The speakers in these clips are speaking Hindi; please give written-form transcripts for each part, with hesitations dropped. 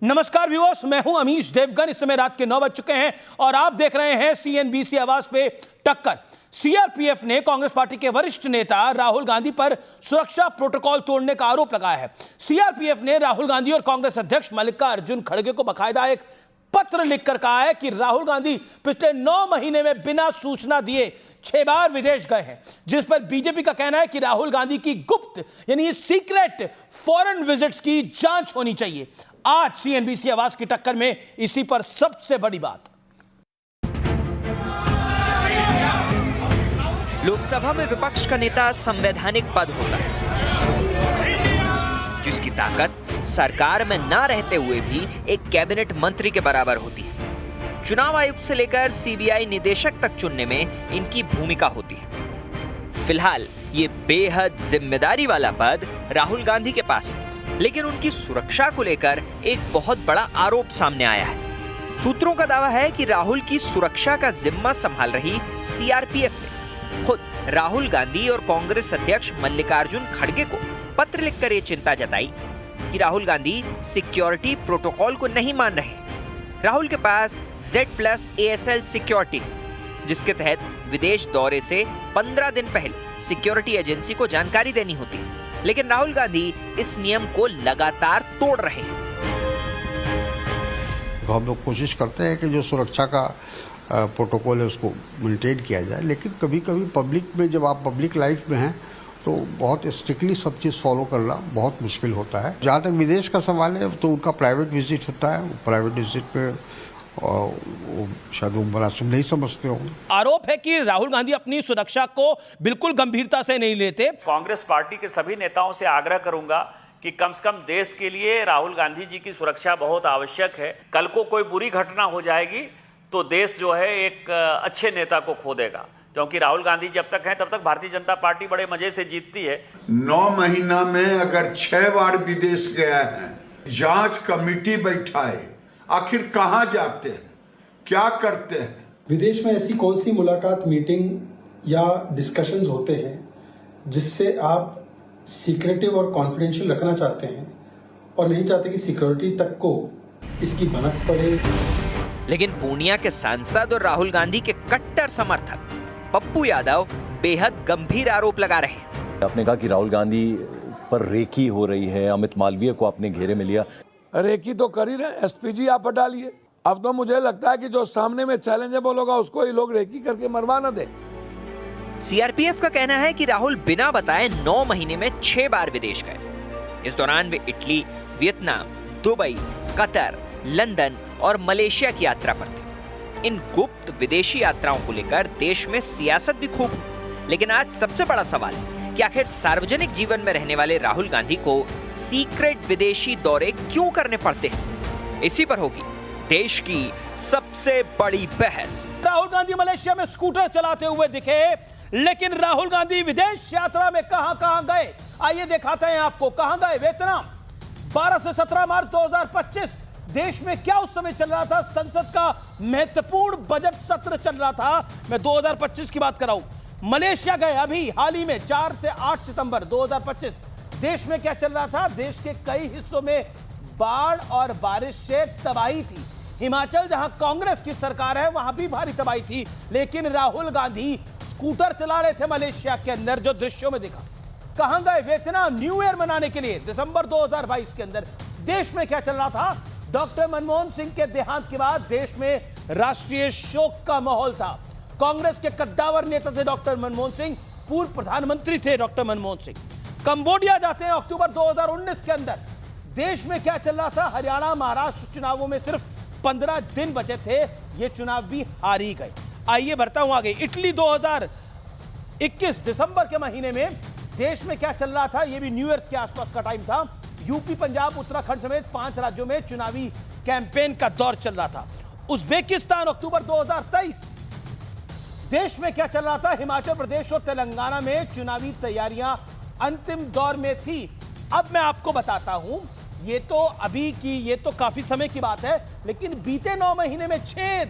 नमस्कार व्यूअर्स, मैं हूं अमीश देवगन। इस समय रात के 9 बज चुके हैं और आप देख रहे हैं सीएनबीसी आवाज पे टक्कर। सीआरपीएफ ने कांग्रेस पार्टी के वरिष्ठ नेता राहुल गांधी पर सुरक्षा प्रोटोकॉल तोड़ने का आरोप लगाया है। सीआरपीएफ ने राहुल गांधी और कांग्रेस अध्यक्ष मल्लिकार्जुन खड़गे को बाकायदा एक पत्र लिखकर कहा है कि राहुल गांधी पिछले 9 महीने में बिना सूचना दिए 6 बार विदेश गए हैं, जिस पर बीजेपी का कहना है कि राहुल गांधी की गुप्त यानी सीक्रेट फॉरेन विजिट्स की जांच होनी चाहिए। आज सीएनबीसी आवाज की टक्कर में इसी पर सबसे बड़ी बात। लोकसभा में विपक्ष का नेता संवैधानिक पद होता है, जिसकी ताकत सरकार में ना रहते हुए भी एक कैबिनेट मंत्री के बराबर होती है। चुनाव आयुक्त से लेकर सीबीआई निदेशक तक चुनने में इनकी भूमिका होती है। फिलहाल ये बेहद जिम्मेदारी वाला पद राहुल गांधी के पास है, लेकिन उनकी सुरक्षा को लेकर एक बहुत बड़ा आरोप सामने आया है। सूत्रों का दावा है कि राहुल की सुरक्षा का जिम्मा संभाल रही सीआरपीएफ ने खुद राहुल गांधी और कांग्रेस अध्यक्ष मल्लिकार्जुन खड़गे को पत्र लिखकर ये चिंता जताई कि राहुल गांधी सिक्योरिटी प्रोटोकॉल को नहीं मान रहे। राहुल के पास Z+ASL सिक्योरिटी, जिसके तहत विदेश दौरे से 15 दिन पहले सिक्योरिटी एजेंसी को जानकारी देनी होती है, लेकिन राहुल गांधी इस नियम को लगातार तोड़ रहे हैं। तो हम लोग कोशिश करते हैं कि जो सुरक्षा का प्रोटोकॉल है उसको मेंटेन किया जाए, लेकिन कभी कभी पब्लिक में, जब आप पब्लिक लाइफ में हैं तो बहुत स्ट्रिक्टली सब चीज़ फॉलो करना बहुत मुश्किल होता है। जहाँ तक विदेश का सवाल है तो उनका प्राइवेट विजिट होता है, प्राइवेट विजिट पे शायद वो बड़ा सुन नहीं समझते होंगे। आरोप है कि राहुल गांधी अपनी सुरक्षा को बिल्कुल गंभीरता से नहीं लेते। कांग्रेस पार्टी के सभी नेताओं से आग्रह करूंगा कि कम से कम देश के लिए राहुल गांधी जी की सुरक्षा बहुत आवश्यक है। कल को कोई बुरी घटना हो जाएगी तो देश जो है एक अच्छे नेता को खो देगा, क्योंकि राहुल गांधी जब तक हैं तब तक भारतीय जनता पार्टी बड़े मजे से जीतती है। 9 महीना में अगर 6 बार विदेश गया है, जांच कमेटी बैठाए, आखिर कहां जाते हैं, क्या करते हैं? विदेश में ऐसी कौन सी मुलाकात, मीटिंग या डिस्कशंस होते हैं जिससे आप सीक्रेटिव और कॉन्फिडेंशियल रखना चाहते हैं और नहीं चाहते कि सिक्योरिटी तक को इसकी भनक पड़े? लेकिन पूर्णिया के सांसद और राहुल गांधी के कट्टर समर्थक पप्पू यादव बेहद गंभीर आरोप लगा रहे हैं। आपने कहा कि राहुल गांधी पर रेकी हो रही है, अमित मालवीय को आपने घेरे में लिया। रेकी तो कर ही रहे, एसपीजी आप हटा लिए। अब तो मुझे लगता है कि जो सामने में चैलेंजेबल होगा उसको ही लोग रेकी करके मरवा न दे। सीआरपीएफ का कहना है कि राहुल बिना बताए 9 महीने में 6 बार विदेश गए। इस दौरान वे Italy, Vietnam, Dubai, Qatar, London और मलेशिया की यात्रा पर थे। इन गुप्त विदेशी यात्राओं को लेकर देश में सियासत भी खूब हुई, लेकिन आज सबसे बड़ा सवाल कि आखिर सार्वजनिक जीवन में रहने वाले राहुल गांधी को सीक्रेट विदेशी दौरे क्यों करने पड़ते हैं। इसी पर होगी देश की सबसे बड़ी बहस। राहुल गांधी मलेशिया में स्कूटर चलाते हुए दिखे, लेकिन राहुल गांधी विदेश यात्रा में कहां गए, आइए दिखाते हैं आपको। कहां गए? वियतनाम। 12 से 17 मार्च 2025 देश में क्या उस समय चल रहा था? संसद का महत्वपूर्ण बजट सत्र चल रहा था। मैं 2025 की बात कर रहा हूं। मलेशिया गए अभी हाल ही में 4 से 8 सितंबर 2025। देश में क्या चल रहा था? देश के कई हिस्सों में बाढ़ और बारिश से तबाही थी। हिमाचल, जहां कांग्रेस की सरकार है, वहां भी भारी तबाही थी, लेकिन राहुल गांधी स्कूटर चला रहे थे मलेशिया के अंदर, जो दृश्यों में दिखा। कहां गए? वियतनाम न्यू ईयर मनाने के लिए दिसंबर 2022 के अंदर। देश में क्या चल रहा था? डॉक्टर मनमोहन सिंह के देहांत के बाद देश में राष्ट्रीय शोक का माहौल था। कांग्रेस के कद्दावर नेता थे डॉक्टर मनमोहन सिंह, पूर्व प्रधानमंत्री थे डॉक्टर मनमोहन सिंह। कंबोडिया जाते हैं अक्टूबर 2019 के अंदर। देश में क्या चल रहा था? हरियाणा, महाराष्ट्र चुनावों में सिर्फ 15 दिन बचे थे, ये चुनाव भी हार ही गए। आइए बढ़ता हूं आगे। इटली 2021 दिसंबर के महीने में देश में क्या चल रहा था? ये भी न्यू ईयर के आसपास का टाइम था। यूपी, पंजाब, उत्तराखंड समेत 5 राज्यों में चुनावी कैंपेन का दौर चल रहा था। उज्बेकिस्तान अक्टूबर 2023। देश में क्या चल रहा था? हिमाचल प्रदेश और तेलंगाना में चुनावी तैयारियां अंतिम दौर में थी। अब मैं आपको बताता हूं, ये तो काफी समय की बात है, लेकिन बीते 9 महीने में 6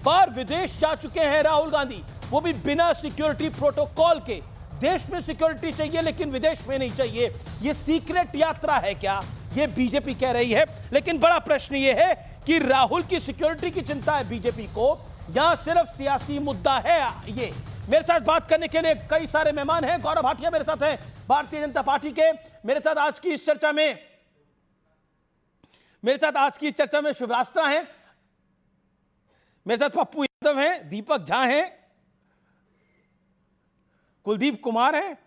बार विदेश जा चुके हैं राहुल गांधी, वो भी बिना सिक्योरिटी प्रोटोकॉल के। देश में सिक्योरिटी चाहिए लेकिन विदेश में नहीं चाहिए। ये सीक्रेट यात्रा है क्या? ये बीजेपी कह रही है। लेकिन बड़ा प्रश्न ये है कि राहुल की सिक्योरिटी की चिंता है बीजेपी को या सिर्फ सियासी मुद्दा है ये। मेरे साथ बात करने के लिए कई सारे मेहमान हैं। गौरव भाटिया मेरे साथ हैं भारतीय जनता पार्टी के। मेरे साथ आज की इस चर्चा में शिवरास्त्रा हैं, मेरे साथ पप्पू यादव हैं, दीपक झा हैं, कुलदीप कुमार हैं,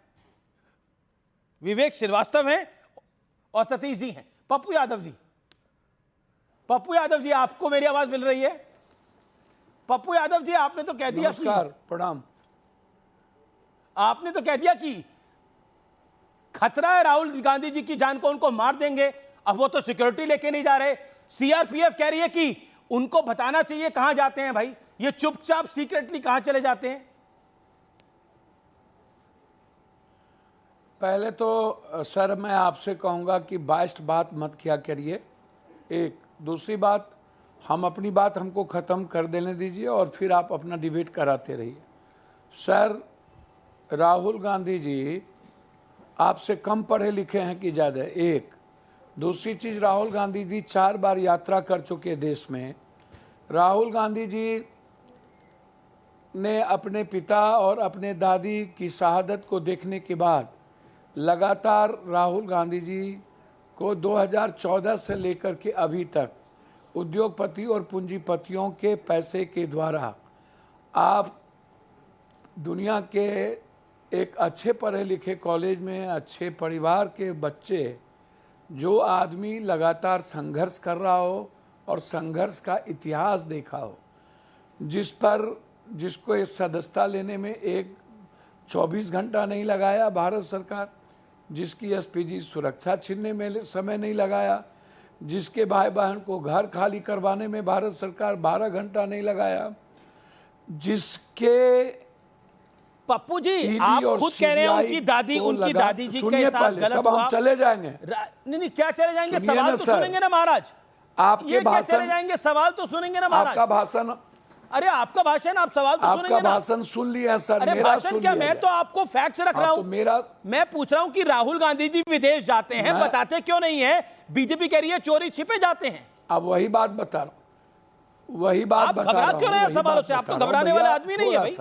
विवेक श्रीवास्तव हैं और सतीश जी हैं। पप्पू यादव जी आपको मेरी आवाज मिल रही है? पप्पू यादव जी आपने तो कह दिया, नमस्कार, प्रणाम। आपने तो कह दिया कि खतरा है राहुल गांधी जी की जान को, उनको मार देंगे। अब वो तो सिक्योरिटी लेके नहीं जा रहे। सीआरपीएफ कह रही है कि उनको बताना चाहिए कहां जाते हैं भाई, ये चुपचाप सीक्रेटली कहां चले जाते हैं। पहले तो सर मैं आपसे कहूंगा कि बाइस्ट बात मत किया करिए। एक दूसरी बात, हम अपनी बात हमको ख़त्म कर देने दीजिए और फिर आप अपना डिबेट कराते रहिए। सर, राहुल गांधी जी आपसे कम पढ़े लिखे हैं कि ज़्यादा? एक। दूसरी चीज़, राहुल गांधी जी 4 बार यात्रा कर चुके देश में। राहुल गांधी जी ने अपने पिता और अपने दादी की शहादत को देखने के बाद लगातार राहुल गांधी जी को 2014 से लेकर के अभी तक उद्योगपति और पूंजीपतियों के पैसे के द्वारा आप दुनिया के एक अच्छे पढ़े लिखे कॉलेज में अच्छे परिवार के बच्चे, जो आदमी लगातार संघर्ष कर रहा हो और संघर्ष का इतिहास देखा हो, जिसको इस सदस्यता लेने में 24 घंटा नहीं लगाया भारत सरकार, जिसकी एसपीजी सुरक्षा छीनने में समय नहीं लगाया, जिसके भाई बहन को घर खाली करवाने में भारत सरकार 12 घंटा नहीं लगाया, जिसके पप्पू जी आप खुद कह रहे हैं उनकी दादी जी के साथ गलत हुआ। हम चले जाएंगे? नहीं, क्या चले जाएंगे? सवाल तो सुनेंगे ना महाराज। आपके भाषण चले जाएंगे, सवाल तो सुनेंगे ना महाराज। आपका भाषण, अरे आपका भाषण, आप सवाल तो सुनेंगे ना। आपका भाषण सुन लिया सर। अरे भाषण क्या, मैं तो आपको फैक्ट्स रख रहा हूं। मैं पूछ रहा हूं कि राहुल गांधी जी विदेश जाते हैं, बताते क्यों नहीं है? बीजेपी कह रही है चोरी छिपे जाते हैं। अब वही बात बता रहा हूं, वही बात आप घबरा क्यों रहे हैं सवालों से? आप तो घबराने वाले आदमी नहीं है भाई।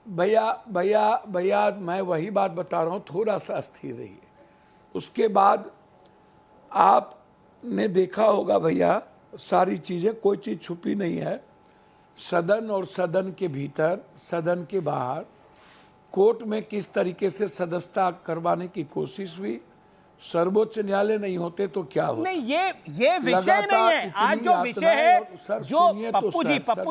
भैया मैं वही बात बता रहा हूँ, थोड़ा सा स्थिर रहिए। उसके बाद आपने देखा होगा भैया, सारी चीज़ें, कोई चीज़ छुपी नहीं है। सदन और सदन के भीतर, सदन के बाहर, कोर्ट में किस तरीके से सदस्यता करवाने की कोशिश हुई। सर्वोच्च न्यायालय नहीं होते तो क्या होता? नहीं, ये विषय नहीं है आज जो विषय है। जो पप्पू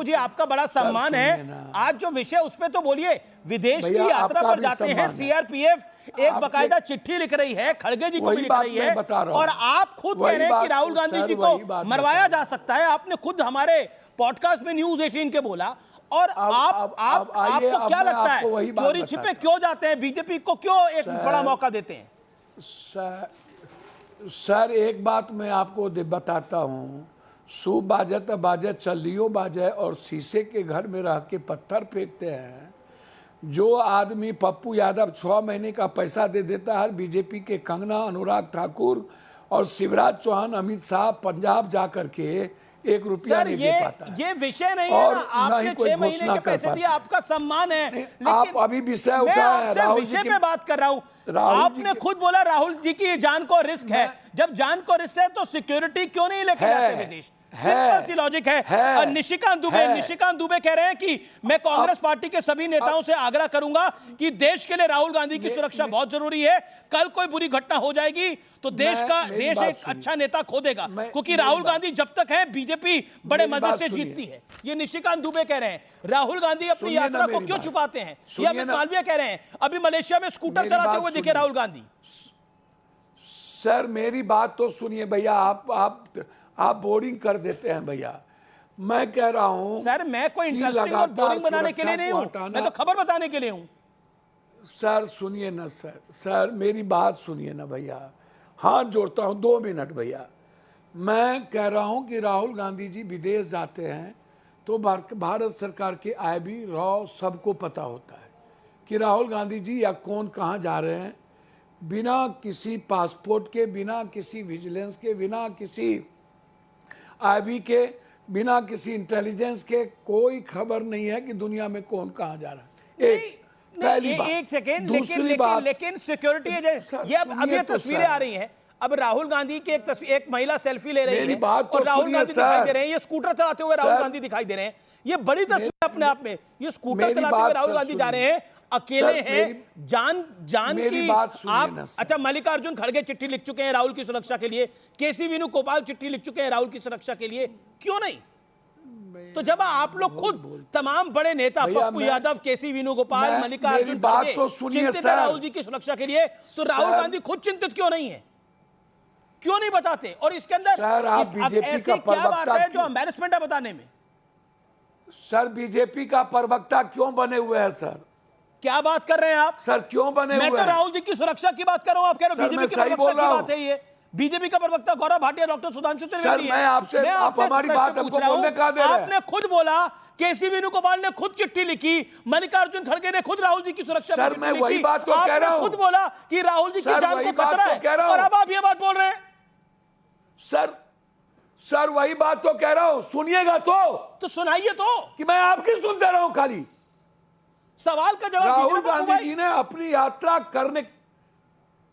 जी आपका बड़ा सम्मान है, आज जो विषय उस पे तो बोलिए। विदेश की यात्रा पर जाते हैं, सीआरपीएफ एक बकायदा चिट्ठी लिख रही है, खड़गे जी को भी लिख रही है, और आप खुद कह रहे हैं कि राहुल गांधी जी को मरवाया जा सकता है। आपने खुद हमारे पॉडकास्ट में न्यूज 18 के बोला। और आपको क्या लगता है चोरी छिपे क्यों जाते हैं? बीजेपी को क्यों एक बड़ा मौका देते हैं? सर एक बात मैं आपको बताता हूँ, सूप बाजे तो बाजे, चलियो बाजे, और शीशे के घर में रह के पत्थर फेंकते हैं। जो आदमी पप्पू यादव 6 महीने का पैसा दे देता है बीजेपी के कंगना, अनुराग ठाकुर और शिवराज चौहान, अमित शाह पंजाब जा करके 1 रुपया नहीं दे पाता है। ये विषय नहीं है ना। आपने 6 महीने के पैसे दिए, आपका सम्मान है। आप अभी विषय उठाए, राहुल विषय पे बात कर रहा हूँ। आपने खुद बोला राहुल जी की जान को रिस्क है। जब जान को रिस्क है तो सिक्योरिटी क्यों नहीं लेके जाते विदेश? सिंपल सी लॉजिक है। और निशिकांत दुबे कह रहे हैं कि मैं कांग्रेस पार्टी के सभी नेताओं से आग्रह करूंगा कि देश के लिए राहुल गांधी की सुरक्षा बहुत जरूरी है। कल कोई बुरी घटना हो जाएगी तो देश एक अच्छा नेता खो देगा, क्योंकि राहुल गांधी जब तक है बीजेपी बड़े मजे से जीतती है। ये निशिकांत दुबे कह रहे हैं। राहुल गांधी अपनी यात्रा को क्यों छुपाते हैं? ये अमित मालवीय कह रहे हैं। अभी मलेशिया में स्कूटर चलाते हुए दिखे राहुल गांधी। सर मेरी बात तो सुनिए भैया, आप बोरिंग कर देते हैं भैया। मैं कह रहा हूं सर, मैं कोई इंटरेस्टिंग और बोरिंग बनाने के लिए नहीं हूं, मैं तो खबर बताने के लिए हूं। सर सुनिए ना सर मेरी बात सुनिए ना भैया, हाथ जोड़ता हूं 2 मिनट भैया। मैं कह रहा हूं कि राहुल गांधी जी विदेश जाते हैं तो भारत सरकार के IB रॉ सबको पता होता है कि राहुल गांधी जी या कौन कहाँ जा रहे हैं, बिना किसी पासपोर्ट के, बिना किसी विजिलेंस के, बिना किसी आईबी के, बिना किसी इंटेलिजेंस के कोई खबर नहीं है कि दुनिया में कौन कहां जा रहा है। पहली बात। एक सेकेंड, दूसरी बात, लेकिन सिक्योरिटी एजेंसी, ये अब ये तस्वीरें आ रही हैं, अब राहुल गांधी की एक महिला सेल्फी ले रही है, मेरी बात तो और राहुल सुनिए गांधी दिखाई सर। दे रहे हैं, ये स्कूटर चलाते हुए राहुल गांधी दिखाई दे रहे हैं। ये बड़ी तस्वीर अपने आप में, ये स्कूटर मेरी चलाते हुए बात राहुल सर गांधी जा सुनिए। रहे हैं, अकेले सर, हैं, जान मेरी की बात सुनिए आप। ना सर। अच्छा, मल्लिकार्जुन खड़गे चिट्ठी लिख चुके हैं राहुल की सुरक्षा के लिए, केसी वेणुगोपाल चिट्ठी लिख चुके हैं राहुल की सुरक्षा के लिए, क्यों नहीं? तो जब आप लोग खुद तमाम बड़े नेता, पप्पू यादव, केसी वेणुगोपाल, मल्लिकार्जुन बात खड़गे तो सुनिए चिंतित है सर। राहुल जी की सुरक्षा के लिए, तो राहुल सर, गांधी खुद चिंतित क्यों नहीं है? क्यों नहीं बताते? और इसके अंदर सर, आप अब बीजेपी ऐसी का क्या बात प्रवक्ता है जो क्यों? एम्बैरेसमेंट है बताने में? सर, बीजेपी का प्रवक्ता क्यों बने हुए हैं सर? क्या बात कर रहे हैं आप? सर क्यों बने मैं हुए तो हैं? राहुल जी की सुरक्षा की बात कर रहा हूं, आप कह रहे हो सर, बीजेपी मैं के सही प्रवक्ता बोल की रहा बात है। ये बीजेपी का प्रवक्ता गौरव भाटिया, डॉक्टर सुधांशु त्रिवेदी मैं आपसे- मैं आप हमारी प्रश्न बात पूछ हमको रहा हूं। बोलने कहाँ दे रहे हैं? आपने खुद बोला, केसी वेणुगोपाल ने खुद चिट्ठी लिखी, मल्लिकार्जुन खड़गे ने खुद राहुल जी की सुरक्षा सर, पर चिट्ठी मैं लिखी। वही बात तो कह रहा हूं। आपने खुद बोला कि राहुल जी की सर, जान वही को बात खतरा तो कह रहा है, हूं। और अब आप ये बात बोल रहे हैं। सर वही बात तो कह रहा हूं, सुनिएगा तो सुनाइए तो, कि मैं आपकी सुनते रहा हूं खाली। सवाल का जवाब राहुल दीजिए ना पप्पू गांधी भाई। जी ने अपनी यात्रा करने,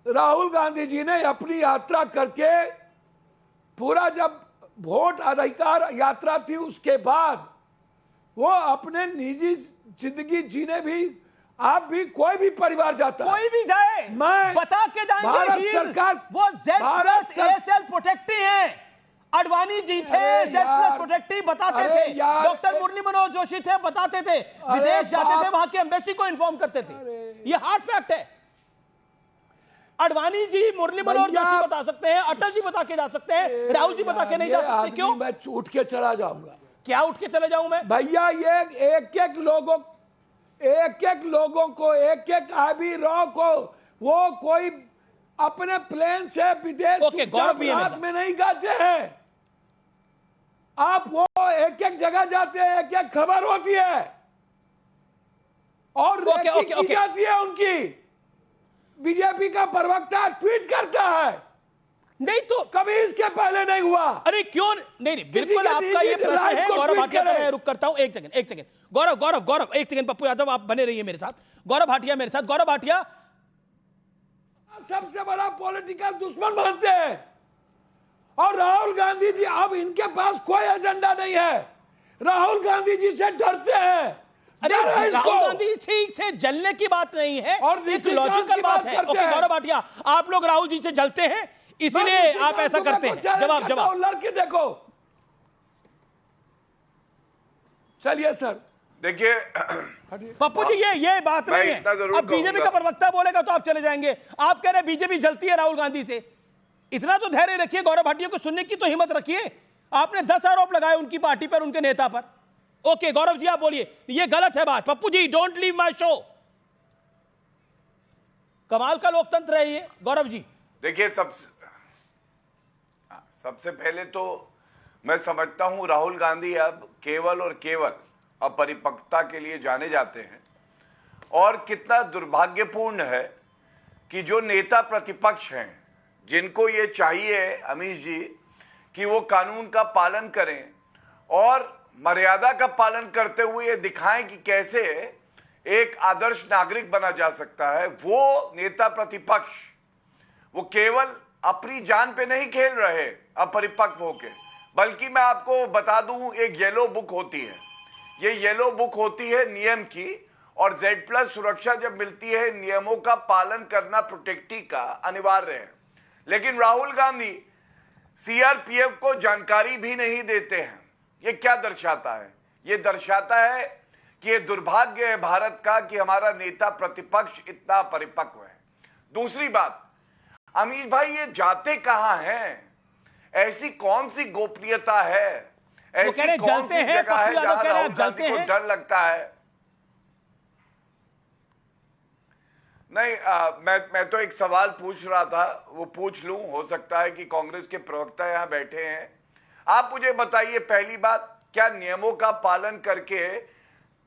राहुल गांधी जी ने अपनी यात्रा करके पूरा, जब वोट अधिकार यात्रा थी उसके बाद वो अपने निजी जिंदगी जीने भी, आप भी, कोई भी परिवार जाता है, कोई भी जाए, मैं बता के जाएंगे। भारत ही- सरकार, वो Z Bharat plus ASL protectee है। अडवाणी जी थे अरे Z प्लस यार, प्रोटेक्टी बताते अरे थे। यार, डॉक्टर मुरली मनोहर जोशी थे, बताते थे, विदेश जाते थे, वहां के एम्बेसी को इन्फॉर्म करते थे। ये हार्ड फैक्ट है। अडवाणी जी, मुरली मनोहर जोशी बता सकते हैं, अटल जी बता के जा सकते हैं, राहुल जी बता के नहीं जा सकते। क्यों? मैं उठ के चला जाऊंगा। क्या उठ के चले जाऊं मैं? भैया, ये एक एक लोगों को, एक एक आईबी रॉ को, वो कोई अपने प्लेन से विदेश ओके, गौरव भी है रात में नहीं जाते हैं। आप वो एक एक जगह जाते हैं, एक एक खबर होती है और रेकी की जाती है उनकी। बीजेपी का प्रवक्ता ट्वीट करता है, नहीं तो कभी इसके पहले नहीं हुआ। अरे क्यों नहीं, बिल्कुल आपका ये प्रश्न है। गौरव भाटिया का मैं रुक करता हूं, एक सेकंड। गौरव, एक सेकंड। पप्पू यादव, आप बने रहिए मेरे साथ। गौरव भाटिया मेरे साथ। गौरव भाटिया, सबसे बड़ा पॉलिटिकल दुश्मन मानते हैं, और राहुल गांधी जी, अब इनके पास कोई एजेंडा नहीं है, राहुल गांधी जी से डरते हैं। अरे राहुल गांधी से जलने की बात नहीं है, और एक लॉजिकल बात है। ओके गौरव भाटिया, आप लोग राहुल जी से जलते हैं, इसीलिए आप ऐसा करते हैं। जवाब लड़के देखो। चलिए सर, देखिए पप्पू जी, ये बात नहीं है। अब बीजेपी का प्रवक्ता बोलेगा तो आप चले जाएंगे। आप कह रहे हैं बीजेपी जलती है राहुल गांधी से। इतना तो धैर्य रखिए, गौरव भाटिया को सुनने की तो हिम्मत रखिए। आपने 10 आरोप लगाए उनकी पार्टी पर, उनके नेता पर। ओके गौरव जी, आप बोलिए, ये गलत है बात। Pappu ji, don't leave my show. कमाल का लोकतंत्र है ये। गौरव जी देखिए, सबसे पहले तो मैं समझता हूं राहुल गांधी अब केवल और केवल अपरिपक्वता के लिए जाने जाते हैं, और कितना दुर्भाग्यपूर्ण है कि जो नेता प्रतिपक्ष हैं, जिनको ये चाहिए अमीश जी कि वो कानून का पालन करें और मर्यादा का पालन करते हुए ये दिखाएं कि कैसे एक आदर्श नागरिक बना जा सकता है, वो नेता प्रतिपक्ष वो केवल अपनी जान पे नहीं खेल रहे अपरिपक्व होके, बल्कि मैं आपको बता दूं, एक येलो बुक होती है। ये येलो बुक होती है नियम की, और Z+ सुरक्षा जब मिलती है, नियमों का पालन करना प्रोटेक्टी का अनिवार्य है। लेकिन राहुल गांधी CRPF को जानकारी भी नहीं देते हैं। ये क्या दर्शाता है? ये दर्शाता है कि ये दुर्भाग्य है भारत का कि हमारा नेता प्रतिपक्ष इतना परिपक्व है। दूसरी बात, अमीर भाई, ये जाते कहां हैं? ऐसी कौन सी गोपनीयता है, ऐसी कौन सी जगह है जहां राहुल गांधी को डर लगता है? नहीं, मैं तो एक सवाल पूछ रहा था, वो पूछ लूं। हो सकता है कि कांग्रेस के प्रवक्ता यहां बैठे हैं। आप मुझे बताइए, पहली बात, क्या नियमों का पालन करके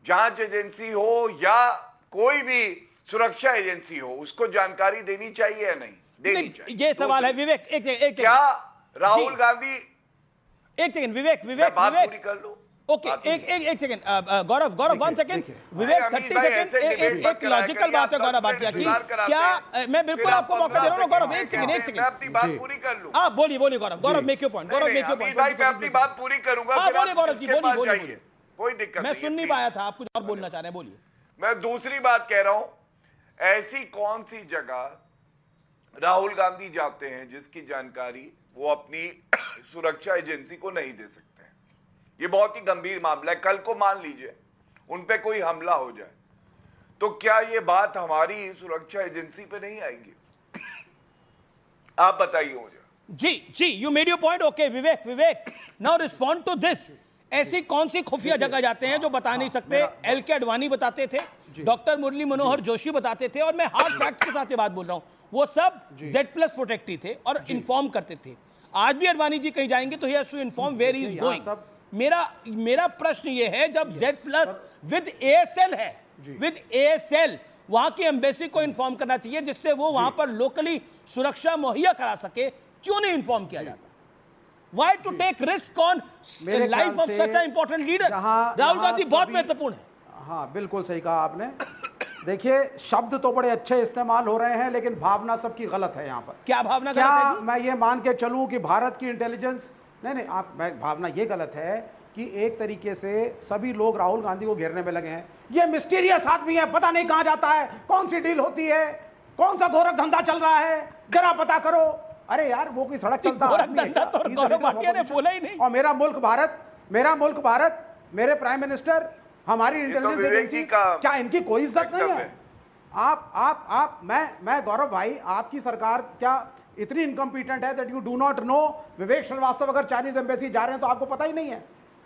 जांच एजेंसी हो या कोई भी सुरक्षा एजेंसी हो उसको जानकारी देनी चाहिए या नहीं देनी चाहिए? ये सवाल है विवेक, एक क्या राहुल गांधी, एक सेकंड विवेक बात पूरी कर लो। ओके, एक सेकंड गौरव 1 सेकंड विवेक, 30 सेकंड। एक लॉजिकल बात है गौरव भाटिया की, क्या मैं बिल्कुल आपको मौका दे रहा हूँ गौरव, एक सेकंड मैं अपनी बात पूरी कर लूं। हाँ बोलिए Gaurav, make your point, Gaurav make your point. भाई मैं अपनी बात पूरी करूंगा। हाँ बोलिए गौरव जी, बोलिए, कोई दिक्कत मैं नहीं, सुन नहीं पाया था, आप कुछ और बोलना चाह रहे हैं, बोलिए। मैं दूसरी बात कह रहा हूं, ऐसी कौन सी जगह राहुल गांधी जाते हैं जिसकी जानकारी वो अपनी सुरक्षा एजेंसी को नहीं दे सकते हैं? ये बहुत ही गंभीर मामला है। कल को मान लीजिए उन पे कोई हमला हो जाए तो क्या ये बात हमारी सुरक्षा एजेंसी पे नहीं आएगी? आप बताइए मुझे। जी, you made your point. Okay Vivek, now respond to this. ऐसी कौन सी खुफिया जगह जाते हैं जो बता नहीं सकते? एल.के. आडवाणी बताते थे, डॉक्टर मुरली मनोहर जोशी बताते थे, और मैं हार्ड फैक्ट के साथ ये बात बोल रहा हूं, वो सब Z+ प्रोटेक्टी थे और इन्फॉर्म करते थे। आज भी आडवाणी जी कहीं जाएंगे तो ही has to inform where he is going. मेरा प्रश्न ये है, जब Z+ विद ASL है, विद ASL, वहां की एम्बेसी को इन्फॉर्म करना चाहिए जिससे वो वहां पर लोकली सुरक्षा मुहैया करा सके। क्यों नहीं इन्फॉर्म किया जाता? Why to take risk on life of such an important leader? Rahul Gandhi बहुत महत्वपूर्ण है। हाँ बिल्कुल सही कहा आपने। देखिए शब्द तो बड़े अच्छे इस्तेमाल हो रहे हैं लेकिन भावना सबकी गलत है यहाँ पर। क्या भावना क्या गलत है जी? मैं ये मान के चलूं कि भारत की इंटेलिजेंस, नहीं मैं भावना ये गलत है कि एक तरीके से सभी लोग राहुल गांधी को घेरने में लगे हैं। ये मिस्टीरियस आदमी है, पता नहीं कहां जाता है, कौन सी डील होती है, कौन सा गोरख धंधा चल रहा है, जरा पता करो। अरे यार वो कोई सड़क चलता गोरख धंधा तो गौरव भाटिया ने बोला ही नहीं। और मेरा मुल्क भारत, मेरे प्राइम मिनिस्टर, हमारी इंटेलिजेंस एजेंसी, क्या इनकी कोई इज्जत नहीं है? मैं गौरव भाई, आपकी सरकार क्या इतनी इनकम्पिटेंट है that you do not know? Vivek Srivastava अगर चाइनीज एम्बेसी जा रहे हैं तो आपको पता ही नहीं है?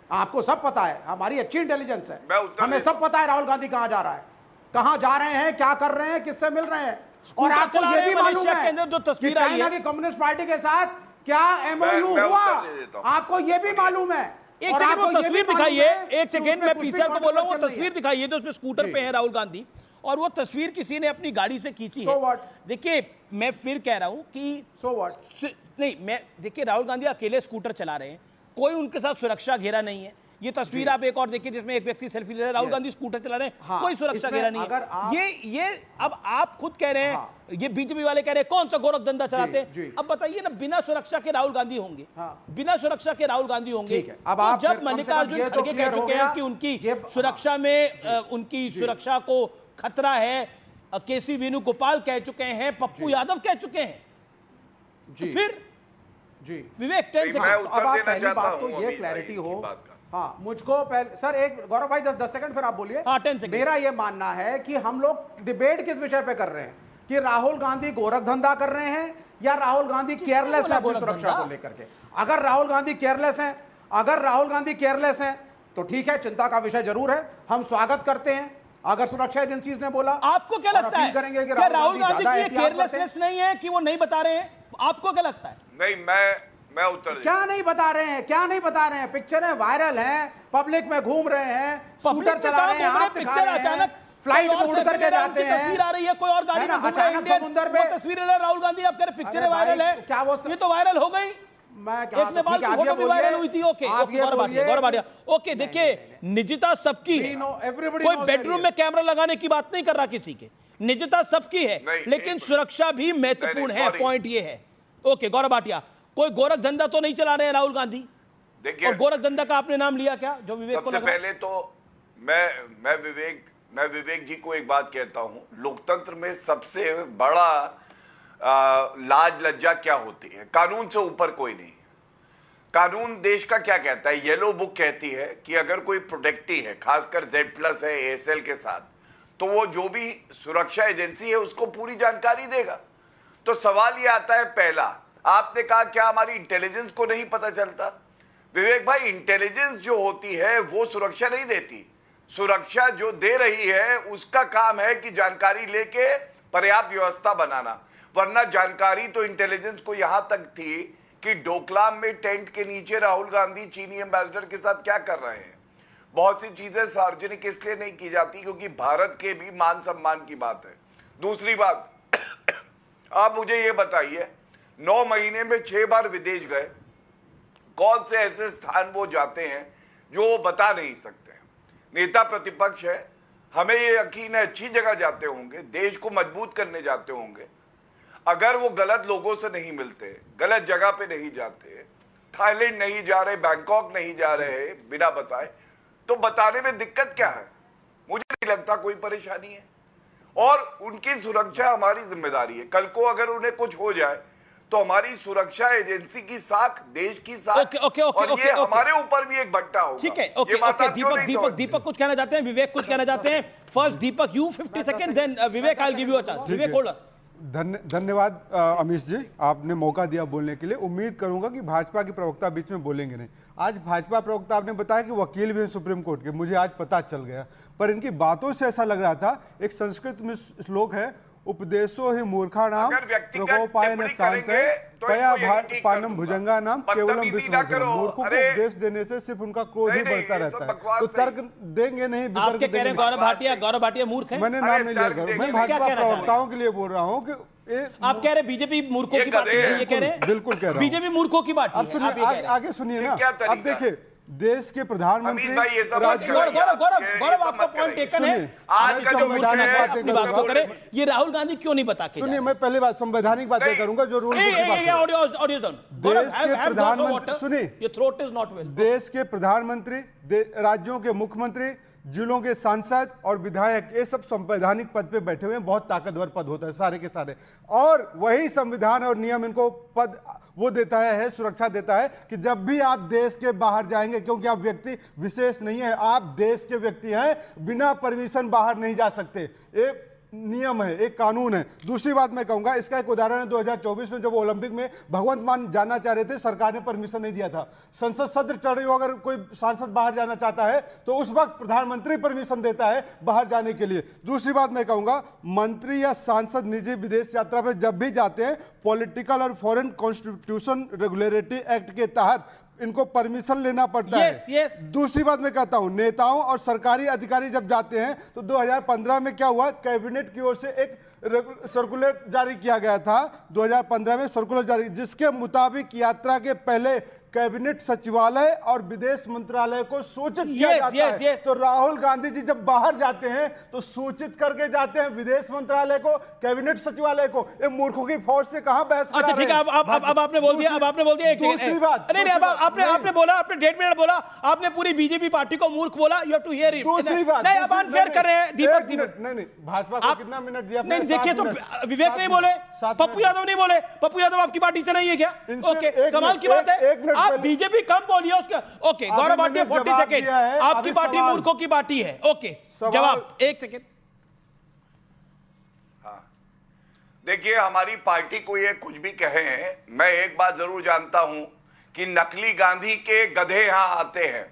आपको सब पता है, हमारी अच्छी इंटेलिजेंस है, हमें सब पता है राहुल गांधी कहां जा रहा है, कहां जा रहे हैं, क्या कर रहे हैं, किससे मिल रहे हैं। और आपको ये भी मालूम है जो तस्वीर आई है कि कम्युनिस्ट पार्टी के साथ क्या MOU हुआ, आपको ये भी मालूम है। एक सेकंड वो तस्वीर दिखाइए, एक सेकंड मैं पीसीआर को बोल रहा हूं, वो तस्वीर दिखाइए जो उसमें स्कूटर पे है राहुल गांधी, और वो तस्वीर किसी ने अपनी गाड़ी से खींची है। देखिए मैं फिर कह रहा हूं कि नहीं, मैं देखिए राहुल गांधी अकेले स्कूटर चला रहे हैं, कोई उनके साथ सुरक्षा घेरा नहीं है। ये तस्वीर आप एक और देखिए जिसमें एक व्यक्ति सेल्फी ले रहा है, राहुल गांधी स्कूटर चला रहे हैं, कोई सुरक्षा घेरा नहीं है। ये अब आप खुद कह रहे हैं, ये बीजेपी वाले कह रहे हैं कौन सा गोरख धंधा चलाते हैं। अब बताइए ना, बिना सुरक्षा के राहुल गांधी होंगे, बिना सुरक्षा के राहुल गांधी होंगे। तो जब मल्लिकार्जुन खड़गे कह चुके हैं कि उनकी सुरक्षा में उनकी सुरक्षा को खतरा है, केसी वेणुगोपाल कह चुके हैं, पप्पू यादव कह चुके हैं, फिर विवेक 10 सेकंड। अब आप पहली बात तो ये क्लैरिटी हो, हाँ मुझको पहले सर एक गौरव भाई 10 सेकंड फिर आप बोलिए। हाँ 10 सेकंड। मेरा ये मानना है कि हम लोग डिबेट किस विषय पे कर रहे हैं, कि राहुल गांधी गोरख धंधा कर रहे हैं या राहुल गांधी केयरलेस है अपनी सुरक्षा को लेकर के। अगर राहुल गांधी केयरलेस हैं तो ठीक है, चिंता का विषय जरूर है, हम स्वागत करते हैं। अगर सुरक्षा एजेंसीज ने बोला, आपको क्या लगता है करेंगे कि क्या राहुल गांधी की केयरलेसनेस नहीं है कि वो नहीं बता रहे हैं? आपको क्या लगता है? नहीं, मैं उत्तर क्या नहीं बता रहे हैं? पिक्चरें वायरल हैं, पब्लिक में घूम रहे हैं, स्कूटर चला रहे हैं, आप पिक्चर अचानक फ्लाइट उड़ करके जाते हैं, तस्वीर आ रही है, कोई और गाड़ी में घूम रहा है, समुद्र पे तस्वीर राहुल गांधी, आप कह रहे पिक्चरें वायरल है, क्या वो ये तो वायरल हो गई। एक नेपाल की फोटो भी वायरल हुई थी। ओके गौरव भाटिया, ओके देखिए निजता सबकी है, कोई बेडरूम में कैमरा लगाने की बात नहीं कर रहा किसी के, निजता सबकी है, लेकिन सुरक्षा भी महत्वपूर्ण है, पॉइंट ये है। ओके गौरव भाटिया, कोई गोरख धंधा तो नहीं चला रहे हैं राहुल गांधी? देखिए, और गोरख धंधा का आपने नाम लिया क्या, जो विवेक को लगा? सबसे पहले तो मैं विवेक जी को एक बात कहता हूं, लोकतंत्र में सबसे बड़ा लाज लज्जा क्या होती है? कानून से ऊपर कोई नहीं। कानून देश का क्या कहता है? येलो बुक कहती है कि अगर कोई प्रोटेक्टी है, खासकर Z+ है ASL के साथ, तो वो जो भी सुरक्षा एजेंसी है उसको पूरी जानकारी देगा। तो सवाल ये आता है, पहला आपने कहा क्या हमारी इंटेलिजेंस को नहीं पता चलता? विवेक भाई, इंटेलिजेंस जो होती है वो सुरक्षा नहीं देती, सुरक्षा जो दे रही है उसका काम है कि जानकारी लेके पर्याप्त व्यवस्था बनाना। वरना जानकारी तो इंटेलिजेंस को यहां तक थी कि डोकलाम में टेंट के नीचे राहुल गांधी चीनी एम्बेसडर के साथ क्या कर रहे हैं। बहुत सी चीजें सार्वजनिक इसलिए नहीं की जाती क्योंकि भारत के भी मान सम्मान की बात है। दूसरी बात, आप मुझे ये बताइए 9 महीने में 6 बार विदेश गए, कौन से ऐसे स्थान वो जाते हैं जो वो बता नहीं सकते हैं? नेता प्रतिपक्ष है, हमें ये यकीन है अच्छी जगह जाते होंगे, देश को मजबूत करने जाते होंगे। अगर वो गलत लोगों से नहीं मिलते, गलत जगह पे नहीं जाते, थाईलैंड नहीं जा रहे, बैंकॉक नहीं जा रहे बिना बताए, तो बताने में दिक्कत क्या है? मुझे नहीं लगता कोई परेशानी है। और उनकी सुरक्षा हमारी जिम्मेदारी है। कल को अगर उन्हें कुछ हो जाए तो हमारी सुरक्षा एजेंसी की साख, देश की साख, और ये हमारे ऊपर भी एक भट्टा होगा। ठीक है, ओके, दीपक कुछ कहना चाहते हैं, विवेक कुछ कहना चाहते हैं। First Deepak, you 50 second, then Vivek, I will give you a chance. Vivek hold. धन्यवाद अमीश जी, आपने मौका दिया बोलने के लिए। उम्मीद करूंगा कि भाजपा के प्रवक्ता बीच में बोलेंगे नहीं। आज भाजपा प्रवक्ता आपने बताया कि वकील भी हैं सुप्रीम कोर्ट के, मुझे आज पता चल गया, पर इनकी बातों से ऐसा लग रहा था, एक संस्कृत में श्लोक है, उपदेशो ही मूर्खाणाम प्रकोपायन शांतये तया पानम भुजंगानाम केवलम विस्मृतिर्भवति। मूर्खों को उपदेश देने से सिर्फ उनका क्रोध ही बढ़ता रहता है। तो तर्क देंगे नहीं, आप क्या कह रहे हैं? गौरव भाटिया मूर्ख है? मैंने नाम नहीं लिया, मैं भाजपा प्रवक्ताओं के लिए बोल रहा हूँ कि आप कह रहे हैं बीजेपी मूर्खों की पार्टी है, ये कह रहे हैं? बिल्कुल कह रहा हूं, बीजेपी मूर्खों की पार्टी है। अब सुनिए, आगे सुनिए ना। अब देखिए, देश के प्रधानमंत्री गौरव आपका पॉइंट टेकन है। आज का जो अपनी बात को करें, ये राहुल गांधी क्यों नहीं बता के? सुनिए, मैं पहले बात संवैधानिक बातें करूंगा जो रूल देश के प्रधानमंत्री, सुनिए, ये थ्रोट इज नॉट वेल। देश के प्रधानमंत्री, राज्यों के मुख्यमंत्री, जिलों के सांसद और विधायक, ये सब संवैधानिक पद पे बैठे हुए हैं। बहुत ताकतवर पद होता है सारे के सारे, और वही संविधान और नियम इनको पद वो देता है, सुरक्षा देता है कि जब भी आप देश के बाहर जाएंगे, क्योंकि आप व्यक्ति विशेष नहीं है, आप देश के व्यक्ति हैं, बिना परमिशन बाहर नहीं जा सकते। एक नियम है, एक कानून है। दूसरी बात मैं कहूंगा, इसका एक उदाहरण है 2024 में जब ओलंपिक में भगवंत मान जाना चाह रहे थे, सरकार ने परमिशन नहीं दिया था। संसद सत्र चल रही हो, अगर कोई सांसद बाहर जाना चाहता है तो उस वक्त प्रधानमंत्री परमिशन देता है बाहर जाने के लिए। दूसरी बात मैं कहूंगा, मंत्री या सांसद निजी विदेश यात्रा पर जब भी जाते हैं, पॉलिटिकल और फॉरेन कॉन्स्टिट्यूशन रेगुलेटरी एक्ट के तहत इनको परमिशन लेना पड़ता है। दूसरी बात मैं कहता हूं, नेताओं और सरकारी अधिकारी जब जाते हैं तो 2015 में क्या हुआ, कैबिनेट की ओर से एक सर्कुलर जारी किया गया था। 2015 में सर्कुलर जारी, जिसके मुताबिक यात्रा के पहले कैबिनेट सचिवालय और विदेश मंत्रालय को सूचित किया जाता है। तो राहुल गांधी जी जब बाहर जाते हैं तो सूचित करके जाते हैं विदेश मंत्रालय को, कैबिनेट सचिवालय को। ये मूर्खों की फौज से कहां बहस करा रहे हैं? ठीक है, अब आपने बोल दिया, अब आपने बोल दिया। दूसरी बात, नहीं, आपने बोला, आपने 1.5 मिनट बोला, आपने पूरी बीजेपी पार्टी को मूर्ख बोला। You have to hear it. दूसरी बात, नहीं, अब अनफेयर कर रहे हैं दीपक। नहीं, भाजपा को कितना मिनट दिया? नहीं, देखिए, तो विवेक नहीं बोले, पप्पू यादव नहीं बोले। पप्पू यादव आपकी पार्टी से नहीं है क्या? ओके, कमाल की बात है। आप बीजेपी कम बोलिए उसके। Okay, Gaurav Bhatia 40 second. आपकी पार्टी मूर्खों की पार्टी है। ओके, जवाब 1 सेकेंड। हाँ, देखिए, हमारी पार्टी को ये कुछ भी कहे हैं, मैं एक बात जरूर जानता हूं कि नकली गांधी के गधे यहां आते हैं,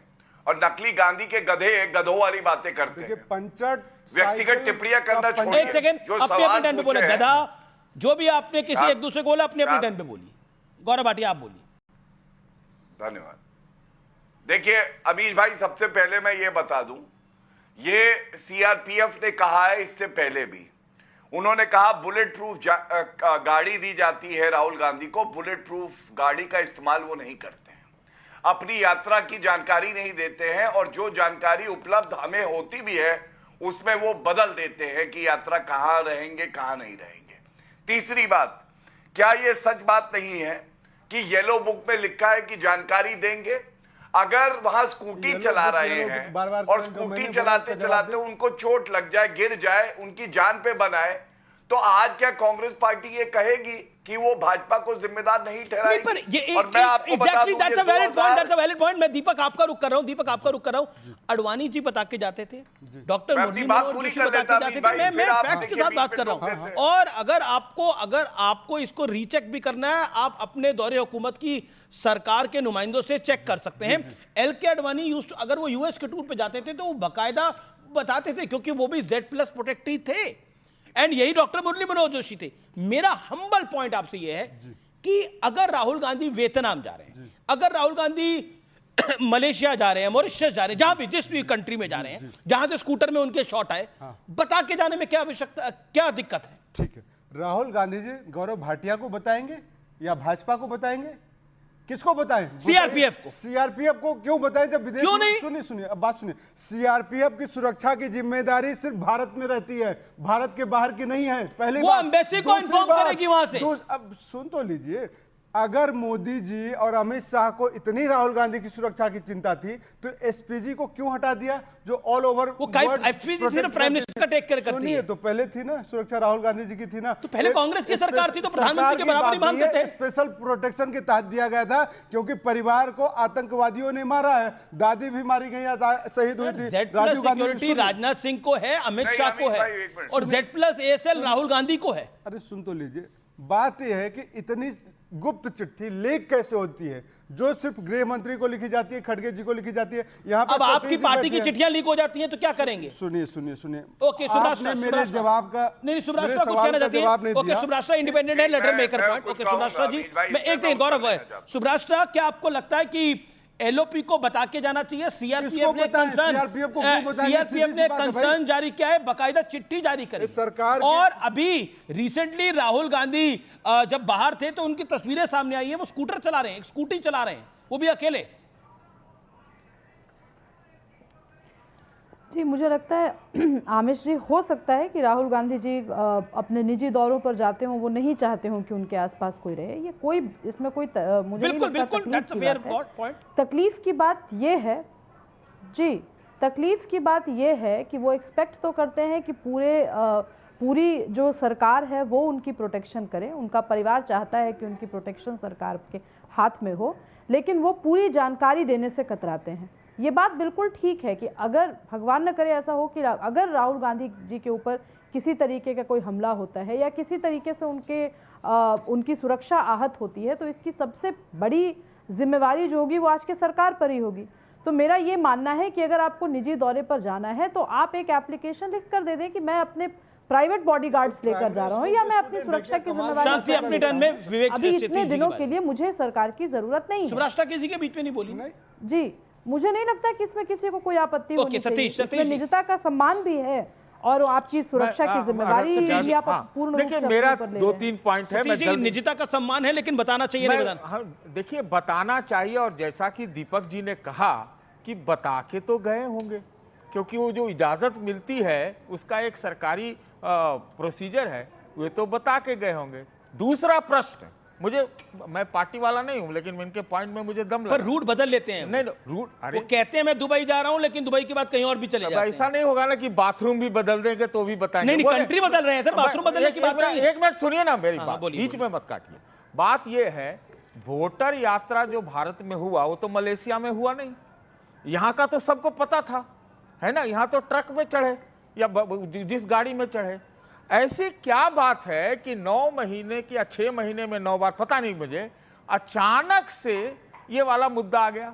और नकली गांधी के गधे गधों वाली बातें करते हैं। पंचर व्यक्तिगत टिप्पणियां करना छोड़िए। 1 सेकेंड, अपने टर्न पे बोले। गधा जो भी आपने किसी एक दूसरे को बोला, अपने टर्न पे बोलिए। गौरव भाटिया आप बोलिए। धन्यवाद। देखिए अमीश भाई, सबसे पहले मैं ये बता दूं, ये सीआरपीएफ ने कहा है इससे पहले भी। उन्होंने कहा बुलेट प्रूफ गाड़ी दी जाती है राहुल गांधी को, बुलेट प्रूफ गाड़ी का इस्तेमाल वो नहीं करते हैं, अपनी यात्रा की जानकारी नहीं देते हैं, और जो जानकारी उपलब्ध हमें होती भी है उसमें वो बदल देते हैं कि यात्रा कहां रहेंगे कहां नहीं रहेंगे। तीसरी बात, क्या ये सच बात नहीं है कि येलो बुक में लिखा है कि जानकारी देंगे? अगर वहां स्कूटी चला रहे हैं और स्कूटी चलाते चलाते उनको चोट लग जाए, गिर जाए, उनकी जान पे बनाए, तो आज क्या कांग्रेस पार्टी ये कहेगी कि वो भाजपा को जिम्मेदार नहीं ठहराएगी? और मैं आपको बता दूं, that's a valid point। मैं दीपक आपका रुख कर रहा हूं। अडवाणी जी बता के जाते थे, डॉक्टर मुरली मनोहर जोशी बता के जाते थे। मैं फैक्ट्स के साथ बात कर रहा हूं। और अगर आपको इसको रीचेक भी करना है, आप अपने दौरे हुकूमत की सरकार के नुमाइंदों से चेक कर सकते हैं। एल.के. अडवाणी अगर वो यूएस के टूर पे जाते थे तो वो बाकायदा बताते थे, क्योंकि वो भी Z+ प्रोटेक्टी थे, एंड यही डॉक्टर मुरली मनोहर जोशी थे। मेरा हम्बल पॉइंट आपसे यह है कि अगर राहुल गांधी वियतनाम जा रहे हैं, अगर राहुल गांधी मलेशिया जा रहे हैं, मॉरिशस जा रहे हैं, जहां भी जिस भी कंट्री में जा रहे हैं, जहां से स्कूटर में उनके शॉट आए, बता के जाने में क्या आवश्यकता, क्या दिक्कत है? ठीक है, राहुल गांधी जी गौरव भाटिया को बताएंगे या भाजपा को बताएंगे? किसको बताएं? सीआरपीएफ को। सीआरपीएफ को क्यों बताएं जब विदेश क्यों में? नहीं? सुनिए सुनिए, अब बात सुनिए। सीआरपीएफ की सुरक्षा की जिम्मेदारी सिर्फ भारत में रहती है, भारत के बाहर की नहीं है। पहले वो एम्बेसी को इन्फॉर्म करेगी वहां से। अब सुन तो लीजिए, अगर मोदी जी और अमित शाह को इतनी राहुल गांधी की सुरक्षा की चिंता थी तो एसपीजी को क्यों हटा दिया, जो ऑल ओवर वो एसपीजी सिर्फ प्राइम मिनिस्टर का टेक केयर करती है। तो पहले थी ना सुरक्षा, राहुल गांधी जी की थी ना। तो पहले कांग्रेस की सरकार थी तो प्रधानमंत्री के बराबर ही मानते थे। स्पेशल प्रोटेक्शन के तहत दिया गया था क्योंकि परिवार को आतंकवादियों ने मारा है, दादी भी मारी गई, शहीद हुई थी। राजीव गांधी, राजनाथ सिंह को है, अमित शाह को है, और Z+ASL राहुल गांधी को है। अरे सुन तो लीजिए, बात यह है कि इतनी गुप्त चिट्ठी लीक कैसे होती है, जो सिर्फ गृह मंत्री को लिखी जाती है, खड़गे जी को लिखी जाती है। यहाँ पर अब आपकी पार्टी की चिट्ठियां लीक हो जाती हैं तो क्या करेंगे? सुनिए सुनिए सुनिए, ओके, सुब्राष्ट्रा मेरे जवाब का नहीं, सुब्राष्ट्रा कुछ कहना चाहती है? ओके, सुब्राष्ट्रा इंडिपेंडेंट है, लेटर मेकर पॉइंट। ओके सुब्राष्ट्रा जी, मैं एक दिन गौरव है, सुब्राष्ट्रा क्या आपको लगता है कि एलओपी को बता के जाना चाहिए? सीआरपीएफ ने कंसर्न जारी किया है, बाकायदा चिट्ठी जारी करी सरकार। और अभी रिसेंटली राहुल गांधी जब बाहर थे तो उनकी तस्वीरें सामने आई है, वो स्कूटर चला रहे हैं, स्कूटी चला रहे हैं, वो भी अकेले। जी, मुझे लगता है आमिश जी, हो सकता है कि राहुल गांधी जी अपने निजी दौरों पर जाते हों, वो नहीं चाहते हों कि उनके आसपास कोई रहे। ये कोई इसमें कोई मुझे बिल्कुल बिल्कुल दैट्स अ फेयर पॉइंट। तकलीफ की बात ये है जी, तकलीफ की बात ये है कि वो एक्सपेक्ट तो करते हैं कि पूरी जो सरकार है वो उनकी प्रोटेक्शन करे, उनका परिवार चाहता है कि उनकी प्रोटेक्शन सरकार के हाथ में हो, लेकिन वो पूरी जानकारी देने से कतराते हैं। ये बात बिल्कुल ठीक है कि अगर भगवान न करे ऐसा हो कि अगर राहुल गांधी जी के ऊपर किसी तरीके का कोई हमला होता है या किसी तरीके से उनकी सुरक्षा आहत होती है, तो इसकी सबसे बड़ी जिम्मेवारी जो होगी वो आज के सरकार पर ही होगी। तो मेरा ये मानना है कि अगर आपको निजी दौरे पर जाना है तो आप एक एप्लीकेशन लिख कर दे दें कि मैं अपने प्राइवेट बॉडीगार्ड्स लेकर जा रहा हूँ या मैं अपनी सुरक्षा की जिम्मेवारी अपने टर्न में विवेक अभी इतने दिनों के लिए मुझे सरकार की जरूरत नहीं है। सुब्राष्ट्रा किसी के बीच में नहीं बोली जी, मुझे नहीं लगता कि इसमें किसी को कोई आपत्ति होनी चाहिए। इसमें निजता का सम्मान भी है और आपकी सुरक्षा की जिम्मेवारी भी आप पूर्ण रूप से देखिए, मेरा 2-3 पॉइंट है। निजता का सम्मान है लेकिन बताना चाहिए, नहीं बताना। देखिए, बताना चाहिए, और जैसा कि दीपक जी ने कहा कि बता के तो गए होंगे, क्योंकि वो जो इजाजत मिलती है उसका एक सरकारी प्रोसीजर है, वे तो बता के गए होंगे। दूसरा प्रश्न, मैं पार्टी वाला नहीं हूं, लेकिन इनके पॉइंट में मुझे दम लगा। पर रूट बदल लेते हैं। नहीं, रूट, अरे वो कहते हैं मैं दुबई जा रहा हूं, लेकिन दुबई के बाद कहीं और भी चले जाते हैं। ऐसा नहीं होगा ना कि बाथरूम भी बदल देंगे तो भी बताएंगे। नहीं, कंट्री बदल रहे हैं सर, बाथरूम बदलने की बात नहीं है। एक मिनट सुनिए ना मेरी बात, बीच में मत काटिए। बात यह है, वोटर यात्रा जो भारत में हुआ वो तो मलेशिया में हुआ नहीं। यहाँ का तो सबको पता था, है ना। यहाँ तो ट्रक में चढ़े या जिस गाड़ी में चढ़े। ऐसी क्या बात है कि 9 महीने की या 6 महीने में 9 बार, पता नहीं मुझे, अचानक से ये वाला मुद्दा आ गया,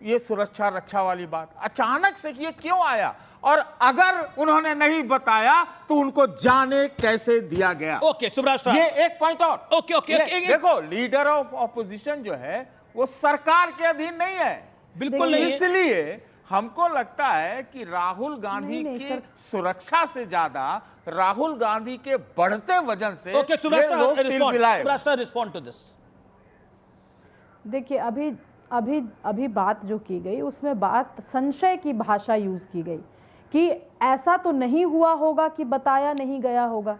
ये सुरक्षा रक्षा वाली बात अचानक से कि ये क्यों आया, और अगर उन्होंने नहीं बताया तो उनको जाने कैसे दिया गया। ओके सुब्राष्ट्रा, ये एक पॉइंट और। ओके ओके, देखो, लीडर ऑफ ऑपोजिशन जो है वो सरकार के अधीन नहीं है, बिल्कुल नहीं। इसलिए हमको लगता है कि राहुल गांधी की सुरक्षा से ज्यादा राहुल गांधी के बढ़ते वजन से लोग तिलमिलाए। Respond to this. देखिए, अभी बात जो की गई उसमें बात संशय की भाषा यूज की गई कि ऐसा तो नहीं हुआ होगा कि बताया नहीं गया होगा।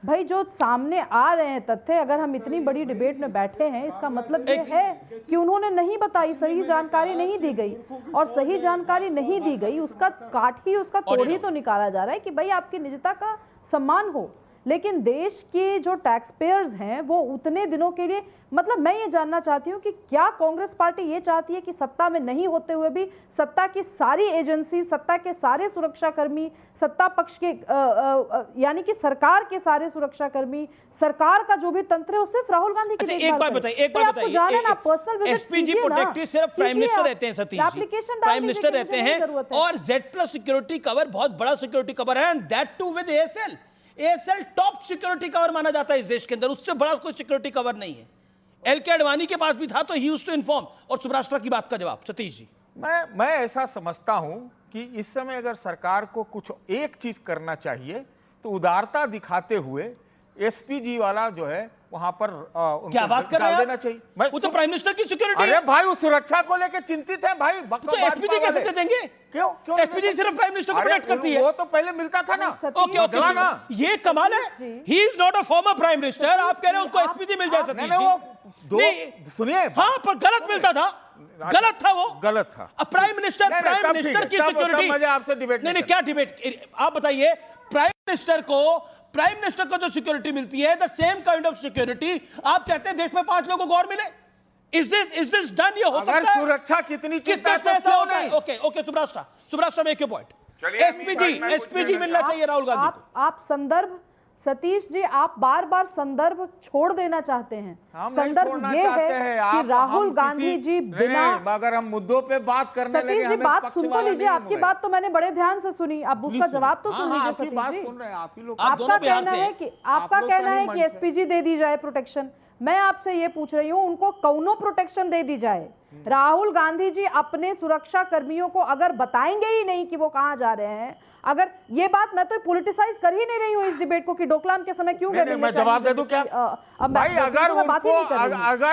भाई, जो सामने आ रहे हैं तथ्य, अगर हम इतनी बड़ी डिबेट में बैठे हैं, इसका मतलब ये है कि उन्होंने नहीं बताई, सही जानकारी नहीं दी गई, और सही जानकारी नहीं दी गई उसका काट ही, उसका तोड़ ही तो निकाला जा रहा है कि भाई आपकी निजता का सम्मान हो। लेकिन देश के जो टैक्स पेयर्स हैं वो उतने दिनों के लिए, मतलब मैं ये जानना चाहती हूँ कि क्या कांग्रेस पार्टी ये चाहती है कि सत्ता में नहीं होते हुए भी सत्ता की सारी एजेंसी, सत्ता के सारे सुरक्षाकर्मी, सत्ता पक्ष के यानी कि सरकार के सारे सुरक्षाकर्मी, सरकार का जो भी तंत्र है वो सिर्फ राहुल गांधी की देखभाल। एक बात बताइए, एसपीजी प्रोटेक्टिव सिर्फ प्राइम मिनिस्टर रहते हैं सतीश जी, प्राइम मिनिस्टर रहते हैं, और Z+ सिक्योरिटी कवर बहुत बड़ा सिक्योरिटी कवर है, and that too with ASL top security cover माना जाता है इस देश के अंदर, उससे बड़ा कोई सिक्योरिटी कवर नहीं है। एल.के. अडवाणी के पास भी था, तो ही यूज्ड टू इन्फॉर्म। और सुब्राष्ट्रा की बात का जवाब सतीश जी। मैं ऐसा समझता हूं कि इस समय अगर सरकार को कुछ एक चीज करना चाहिए तो उदारता दिखाते हुए एसपीजी वाला जो है वहां पर क्या बात कर रहे हैं देना चाहिए। वो तो प्राइम मिनिस्टर की सिक्योरिटी अरे भाई उस सुरक्षा को लेकर चिंतित है भाई। तो एसपीजी कैसे दे देंगे? क्यों एसपीजी सिर्फ प्राइम मिनिस्टर को प्रोटेक्ट करती है। वो तो पहले मिलता था ना। ओके ना ये कमाल है। He is not a former prime minister, आप कह रहे हैं उसको एसपीजी मिल जाए सतीश जी। सुनिए, हाँ पर गलत मिलता था, गलत था वो, गलत था। प्राइम मिनिस्टर की सिक्योरिटी। मुझे आपसे डिबेट नहीं क्या डिबेट, आप बताइए। प्राइम मिनिस्टर को जो सिक्योरिटी मिलती है, the same kind of security आप कहते हैं देश में 5 लोगों को और मिले। Is this done? ये हो सकता है? सुरक्षा कितनी चिंता तो क्यों नहीं? ओके सुब्राष्ट्रा मेक योर पॉइंट। एसपीजी मिलना चाहिए राहुल गांधी को। आप संदर्भ, सतीश जी आप बार बार संदर्भ छोड़ देना चाहते हैं। संदर्भ ये है कि राहुल गांधी जी बिना, अगर हम मुद्दों पे बात करने लगे, सतीश जी बात सुन तो लीजिए। आपकी बात तो मैंने बड़े ध्यान से सुनी, अब उसका जवाब तो सुन लीजिए सतीश जी। आपका कहना है कि एसपीजी दे दी जाए प्रोटेक्शन। मैं आपसे ये पूछ रही हूँ उनको कौनो प्रोटेक्शन दे दी जाए। राहुल गांधी जी अपने सुरक्षा कर्मियों को अगर बताएंगे ही नहीं कि वो कहाँ जा रहे हैं, अगर ये बात, मैं तो पॉलिटिसाइज कर ही नहीं रही हूँ इस डिबेट को कि डोकलाम के समय क्यों गए। मैं जवाब दे दूं क्या? भाई अगर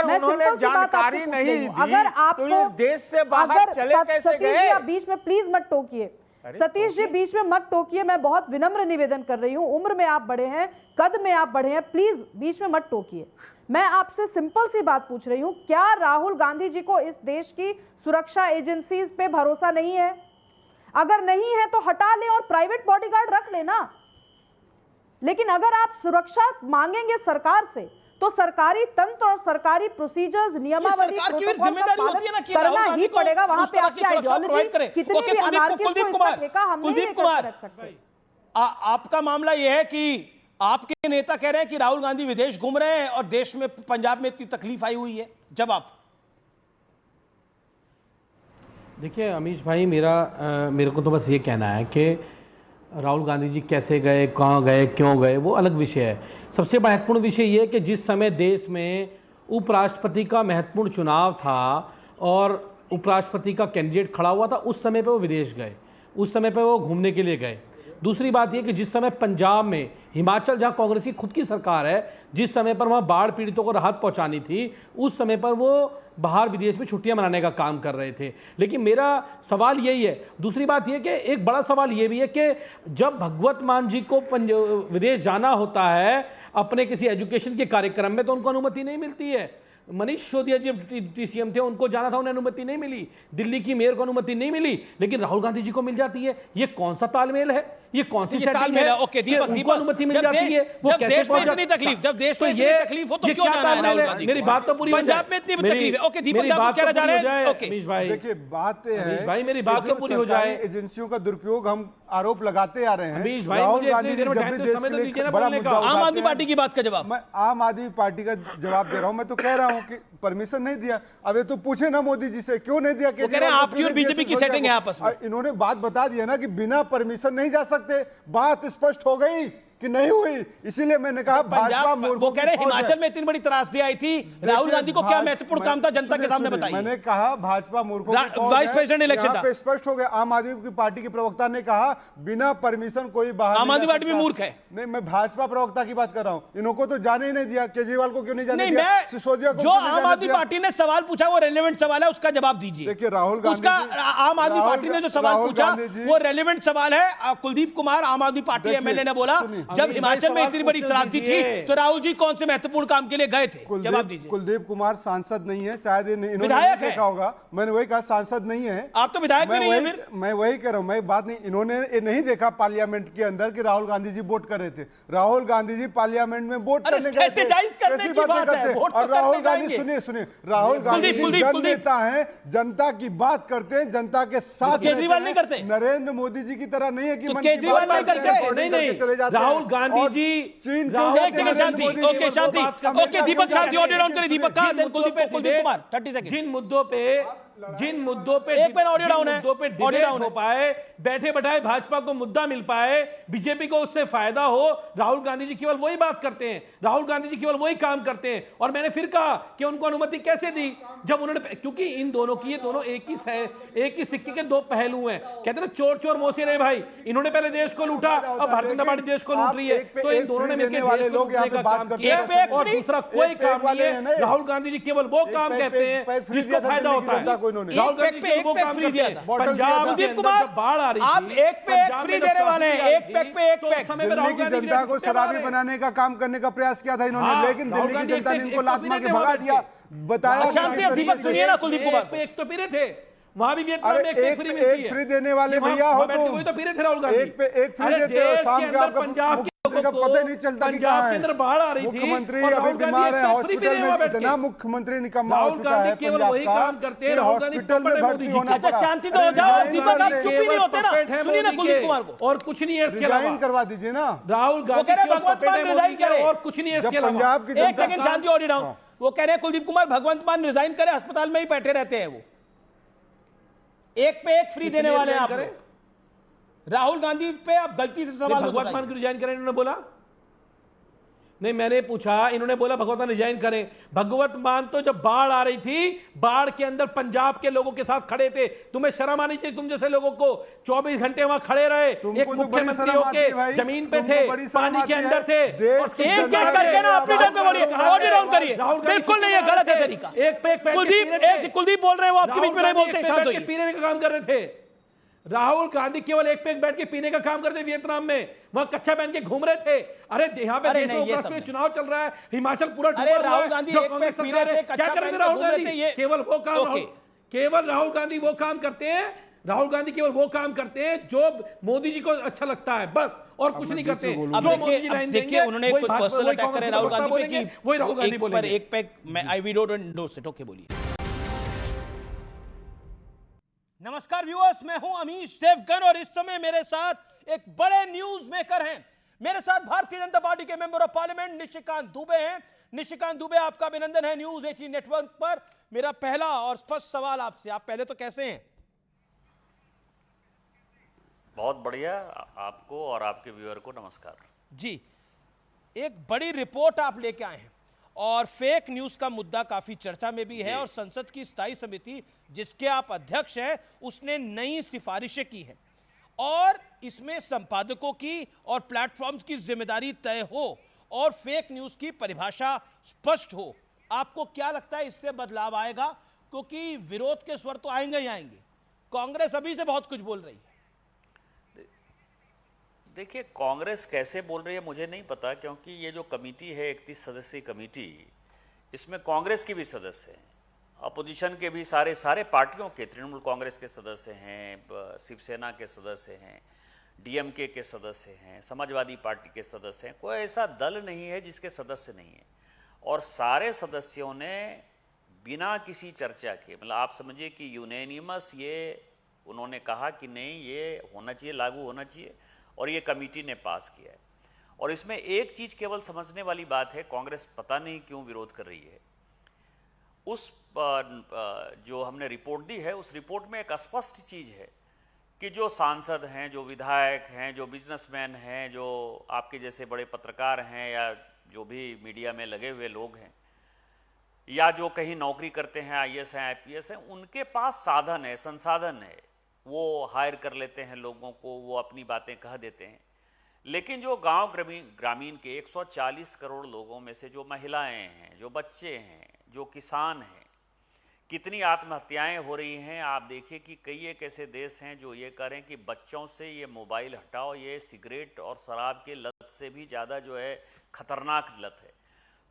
उन्होंने जानकारी नहीं दी, अगर आप तो ये देश से बाहर चले कैसे गए? बीच में प्लीज मत टोकिए सतीश जी, बीच में मत टोकिए। मैं बहुत विनम्र निवेदन कर रही हूँ, उम्र में आप बड़े हैं, कद में आप बड़े हैं, प्लीज बीच में मत टोकिए। मैं आपसे सिंपल सी बात पूछ रही हूँ, क्या राहुल गांधी जी को इस देश की सुरक्षा एजेंसीज पे भरोसा नहीं है? अगर नहीं है तो हटा ले और प्राइवेट बॉडीगार्ड रख लेना। लेकिन अगर आप सुरक्षा मांगेंगे सरकार से तो सरकारी तंत्र और सरकारी प्रोसीजर्स, नियमावली, जिम्मेदारी होती है ना कि करना ही पड़ेगा। वहां पे आपकी आइडियोलॉजी कितनी भी कुलदीप कुमार, आपका मामला यह है कि आपके नेता कह रहे हैं कि राहुल गांधी विदेश घूम रहे हैं और देश में, पंजाब में इतनी तकलीफ आई हुई है। जवाब देखिए अमीश भाई, मेरे को तो बस ये कहना है कि राहुल गांधी जी कैसे गए, कहाँ गए, क्यों गए, वो अलग विषय है। सबसे महत्वपूर्ण विषय ये है कि जिस समय देश में उपराष्ट्रपति का महत्वपूर्ण चुनाव था और उपराष्ट्रपति का कैंडिडेट खड़ा हुआ था, उस समय पे वो विदेश गए, उस समय पे वो घूमने के लिए गए। दूसरी बात ये कि जिस समय पंजाब में, हिमाचल जहाँ कांग्रेस की खुद की सरकार है, जिस समय पर वहाँ बाढ़ पीड़ितों को राहत पहुँचानी थी, उस समय पर वो बाहर विदेश में छुट्टियां मनाने का काम कर रहे थे। लेकिन मेरा सवाल यही है। दूसरी बात यह कि एक बड़ा सवाल यह भी है कि जब भगवत मान जी को विदेश जाना होता है अपने किसी एजुकेशन के कार्यक्रम में, तो उनको अनुमति नहीं मिलती है। मनीष सिसोदिया जी टीसीएम थे, उनको जाना था, उन्हें अनुमति नहीं मिली। दिल्ली की मेयर को अनुमति नहीं मिली, लेकिन राहुल गांधी जी को मिल जाती है। ये कौन सा तालमेल है? ये कौन सी सेटिंग है? ओके दीपक, अनुमति मिल जाती है, वो कैसे देश में इतनी तकलीफ, जब देश में इतनी तकलीफ हो तो क्यों जाना है राहुल गांधी? मेरी बात तो पूरी, पंजाब में इतनी तकलीफ है। ओके दीपक, आप क्या जा रहे हैं? ओके भाई देखिए, बात है भाई, मेरी बात तो पूरी हो जाए। एजेंसियों का दुरुपयोग हम आरोप लगाते आ रहे हैं। राहुल गांधी जी जब भी देश के लिए बड़ा मुद्दा, आम आदमी पार्टी की बात का जवाब, मैं आम आदमी पार्टी का जवाब दे रहा हूं। मैं तो कह रहा हूं कि परमिशन नहीं दिया। अब ये तो पूछे ना मोदी जी से, क्यों नहीं दिया? कह रहे हैं आपकी और बीजेपी की सेटिंग है आपस में। इन्होंने बात बता दिया ना कि बिना परमिशन नहीं जा सकते। बात स्पष्ट हो गई कि नहीं हुई, इसीलिए मैंने कहा भाजपा मूर्खों। वो कह रहे हैं हिमाचल में इतनी बड़ी त्रासदी आई थी, राहुल गांधी को क्या महत्वपूर्ण काम था जनता के सामने बताइए। मैंने कहा भाजपा मूर्खों, वाइस प्रेसिडेंट इलेक्शन था, स्पष्ट हो गया। आम आदमी की पार्टी के प्रवक्ता ने कहा बिना परमिशन कोई बाहर, आम आदमी पार्टी भी मूर्ख है। नहीं, मैं भाजपा प्रवक्ता की बात कर रहा हूं। इनको तो जाने ही नहीं दिया। केजरीवाल को क्यों नहीं जाने दिया? सिसोदिया को। जो आम आदमी पार्टी ने सवाल पूछा वो रेलेवेंट सवाल है, उसका जवाब दीजिए। देखिए राहुल गांधी, आम आदमी पार्टी ने जो सवाल पूछा वो रेलेवेंट सवाल है। कुलदीप कुमार आम आदमी पार्टी एमएलए ने बोला जब हिमाचल में इतनी बड़ी त्रासदी थी तो राहुल जी कौन से महत्वपूर्ण काम के लिए गए थे? जवाब दीजिए। कुलदीप कुमार सांसद नहीं है, शायद इन्होंने देखा होगा। मैंने वही कहा, सांसद नहीं है। आप तो विधायक भी नहीं है फिर। मैं वही कह रहा हूं, मैं बात नहीं, इन्होंने नहीं देखा पार्लियामेंट के अंदर कि राहुल गांधी जी वोट कर रहे थे। राहुल गांधी जी पार्लियामेंट में वोट करने गए थे। कैसी बातें करते? और राहुल गांधी, सुनिए, राहुल गांधी जन नेता है, जनता की बात करते हैं, जनता के साथ। केजरीवाल नहीं करते? नरेंद्र मोदी जी की तरह नहीं है कि केजरीवाल नहीं करते। राहुल गांधी जी चीन Shanti. Okay Shanti. Okay Deepak Shanti, audio on करें दीपक का। कुलदीप कुमार 30 सेकंड। जिन मुद्दों पे जिन मुद्दों पे एक मिनट ऑडियो डाउन है, मुद्दों पे ऑडियो डिबेट डाउन हो है। पाए, बैठे बैठाए भाजपा को मुद्दा मिल पाए, बीजेपी को उससे फायदा हो, राहुल गांधी जी केवल वही बात करते हैं, राहुल गांधी जी केवल वही काम करते हैं। और मैंने फिर कहा कि उनको अनुमति कैसे दी, जब उन्होंने, क्योंकि इन दोनों की, ये दोनों एक ही सिक्के के दो पहलू हैं। कहते हैं ना चोर चोर मोसे रहे भाई, इन्होंने पहले देश को लूटा, अब भारतीय जनता पार्टी देश को लूट रही है। तो इन दोनों ने मिलकर देश को लूटने का काम किया और दूसरा कोई काम नहीं है। राहुल गांधी जी केवल वो काम कहते हैं जिसको फायदा होता है। राहुल गांधी जी वो काम करते हैं। पंजाब के अंदर जब बाढ़ आ रही थी, आप एक पे एक फ्री देने वाले हैं, एक पैक पे एक पैक। दिल्ली की जनता को शराबी बनाने का काम करने का प्रयास किया था इन्होंने, लेकिन दिल्ली की जनता ने इनको लात मार के भगा दिया। बताया शांति दीपक सुनिए ना कुलदीप कुमार, एक तो पीरे थे वहां भी, वियतनाम में एक फ्री मिलती है। एक फ्री देने वाले भैया हो तो वही तो पीरे थे राहुल गांधी। एक पे एक फ्री देते हो, शाम के आपका पंजाब मुख्यमंत्री का पता ही नहीं चलता कि कहाँ है। बाढ़ आ रही थी, मुख्यमंत्री अभी बीमार है, हॉस्पिटल में इतना मुख्यमंत्री निकम्मा हो चुका है पंजाब का कि हॉस्पिटल में भर्ती होना पड़ा। शांति तो हो जाओ दीपक, आप चुप ही नहीं होते ना। सुनिए ना कुलदीप कुमार को, और कुछ नहीं है इसके अलावा। रिजाइन करवा दीजिए ना राहुल गांधी भगवंत मान रिजाइन करे और कुछ नहीं है इसके अलावा। पंजाब की एक सेकंड शांति, ऑडियो डाउन। वो कह रहे हैं कुलदीप कुमार भगवंत मान रिजाइन करे, अस्पताल में ही बैठे रहते हैं वो। एक पे एक फ्री देने वाले हैं आप लोग। राहुल गांधी पे आप गलती से सवाल भगवंत मान की रिजाइन करें इन्होंने बोला नहीं, मैंने पूछा, इन्होंने बोला भगवंत मान रिजाइन करें। भगवंत मान तो जब बाढ़ आ रही थी, बाढ़ के अंदर पंजाब के लोगों के साथ खड़े थे। तुम्हें शर्म आनी चाहिए, तुम जैसे लोगों को 24 घंटे वहां खड़े रहे, एक मुख्यमंत्री होके जमीन पे थे, पानी के अंदर थे। एक करके ना अपनी टर्न पे बोलिए, ऑडियो डाउन करिए। बिल्कुल नहीं है, गलत है तरीका। एक पे कुलदीप बोल रहे हैं, वो आपके बीच में नहीं बोलते, शांत होइए। पीने का काम कर रहे थे राहुल गांधी, केवल एक पे एक बैठ के पीने का काम करते। वियतनाम में वहां कच्चा पहन के घूम रहे थे। अरे यहाँ पे देश में चुनाव चल रहा है, हिमाचल पूरा डूबा हुआ है। राहुल गांधी एक पे पी रहे थे, क्या कर रहे थे राहुल गांधी? केवल वो काम, केवल राहुल गांधी वो काम करते हैं। राहुल गांधी केवल वो काम करते हैं जो मोदी जी को अच्छा लगता है, बस, और कुछ नहीं करते। अब देखिए उन्होंने कोई पर्सनल अटैक करे राहुल गांधी पे कि वही राहुल गांधी बोलेंगे एक पैक मैं I we don't endorse it. Okay, बोलिए। नमस्कार व्यूअर्स, मैं हूं अमीश देवगन और इस समय मेरे साथ एक बड़े न्यूज मेकर हैं। मेरे साथ भारतीय जनता पार्टी के member of parliament Nishikant Dubey हैं। निशिकांत दुबे, आपका अभिनंदन है न्यूज 18 नेटवर्क पर। मेरा पहला और स्पष्ट सवाल आपसे, आप पहले तो कैसे हैं? बहुत बढ़िया, आपको और आपके व्यूअर को नमस्कार जी। एक बड़ी रिपोर्ट आप लेके आए हैं और फेक न्यूज का मुद्दा काफी चर्चा में भी है और संसद की स्थायी समिति जिसके आप अध्यक्ष हैं उसने नई सिफारिशें की हैं और इसमें संपादकों की और प्लेटफॉर्म्स की जिम्मेदारी तय हो और फेक न्यूज की परिभाषा स्पष्ट हो। आपको क्या लगता है इससे बदलाव आएगा? क्योंकि विरोध के स्वर तो आएंगे ही आएंगे। कांग्रेस अभी से बहुत कुछ बोल रही है। देखिए, कांग्रेस कैसे बोल रही है मुझे नहीं पता, क्योंकि ये जो कमेटी है 31 सदस्यीय कमेटी, इसमें कांग्रेस के भी सदस्य हैं, अपोजिशन के भी सारे पार्टियों के, तृणमूल कांग्रेस के सदस्य हैं, शिवसेना के सदस्य हैं, डीएमके के सदस्य हैं, समाजवादी पार्टी के सदस्य हैं। कोई ऐसा दल नहीं है जिसके सदस्य नहीं है। और सारे सदस्यों ने बिना किसी चर्चा के, मतलब आप समझिए कि यूनैनिमस ये उन्होंने कहा कि नहीं ये होना चाहिए, लागू होना चाहिए, और ये कमेटी ने पास किया है। और इसमें एक चीज़ केवल समझने वाली बात है, कांग्रेस पता नहीं क्यों विरोध कर रही है। उस जो हमने रिपोर्ट दी है, उस रिपोर्ट में एक स्पष्ट चीज़ है कि जो सांसद हैं, जो विधायक हैं, जो बिजनेसमैन हैं, जो आपके जैसे बड़े पत्रकार हैं या जो भी मीडिया में लगे हुए लोग हैं या जो कहीं नौकरी करते हैं, आईएएस हैं, आईपीएस हैं, उनके पास साधन है, संसाधन है, वो हायर कर लेते हैं लोगों को, वो अपनी बातें कह देते हैं। लेकिन जो गांव ग्रामीण के 140 करोड़ लोगों में से जो महिलाएं हैं, जो बच्चे हैं, जो किसान हैं, कितनी आत्महत्याएं हो रही हैं। आप देखिए कि कई एक ऐसे देश हैं जो ये करें कि बच्चों से ये मोबाइल हटाओ, ये सिगरेट और शराब के लत से भी ज़्यादा जो है खतरनाक लत है।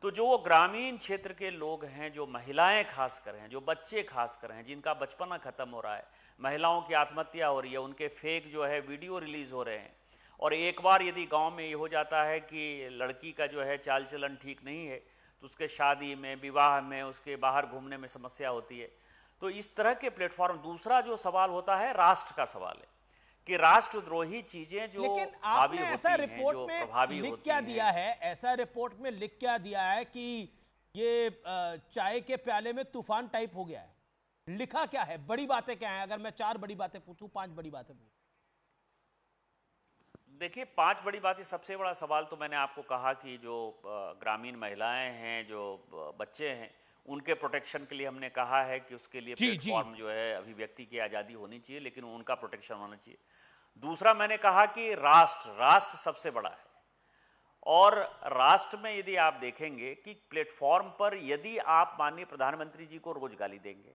तो जो वो ग्रामीण क्षेत्र के लोग हैं, जो महिलाएं खासकर हैं, जो बच्चे खासकर हैं, जिनका बचपना खत्म हो रहा है, महिलाओं की आत्महत्या हो रही है, उनके फेक जो है वीडियो रिलीज़ हो रहे हैं। और एक बार यदि गांव में ये हो जाता है कि लड़की का जो है चाल चलन ठीक नहीं है, तो उसके शादी में, विवाह में, उसके बाहर घूमने में समस्या होती है। तो इस तरह के प्लेटफॉर्म। दूसरा जो सवाल होता है, राष्ट्र का सवाल है कि राष्ट्रद्रोही चीजें जो लेकिन आपने ऐसा रिपोर्ट में लिख क्या दिया है, ऐसा रिपोर्ट में लिख क्या दिया है कि ये चाय के प्याले में तूफान टाइप हो गया है? लिखा क्या है, बड़ी बातें क्या है? अगर मैं 4 बड़ी बातें पूछूं, 5 बड़ी बातें पूछूं। देखिए, 5 बड़ी बातें। सबसे बड़ा सवाल तो मैंने आपको कहा कि जो ग्रामीण महिलाएं हैं, जो बच्चे हैं, उनके प्रोटेक्शन के लिए हमने कहा है कि उसके लिए प्लेटफॉर्म जो है, अभिव्यक्ति की आज़ादी होनी चाहिए, लेकिन उनका प्रोटेक्शन होना चाहिए। दूसरा मैंने कहा कि राष्ट्र सबसे बड़ा है, और राष्ट्र में यदि आप देखेंगे कि प्लेटफॉर्म पर यदि आप माननीय प्रधानमंत्री जी को रोज गाली देंगे,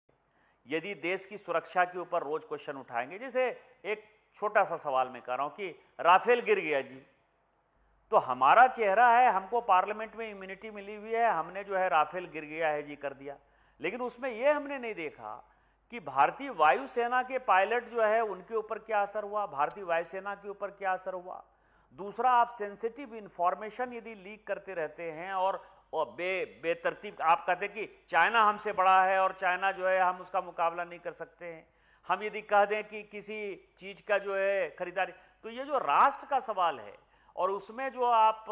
यदि देश की सुरक्षा के ऊपर रोज क्वेश्चन उठाएंगे, जैसे एक छोटा सा सवाल मैं कर रहा हूं कि राफेल गिर गया जी, तो हमारा चेहरा है, हमको पार्लियामेंट में इम्यूनिटी मिली हुई है, हमने जो है राफेल गिर गया है जी कर दिया, लेकिन उसमें यह हमने नहीं देखा कि भारतीय वायुसेना के पायलट जो है उनके ऊपर क्या असर हुआ, भारतीय वायुसेना के ऊपर क्या असर हुआ। दूसरा, आप सेंसिटिव इंफॉर्मेशन यदि लीक करते रहते हैं और बेतरतीब आप कहते हैं कि चाइना हमसे बड़ा है और चाइना जो है हम उसका मुकाबला नहीं कर सकते हैं, हम यदि कह दें कि किसी चीज का जो है खरीदारी, तो ये जो राष्ट्र का सवाल है और उसमें जो आप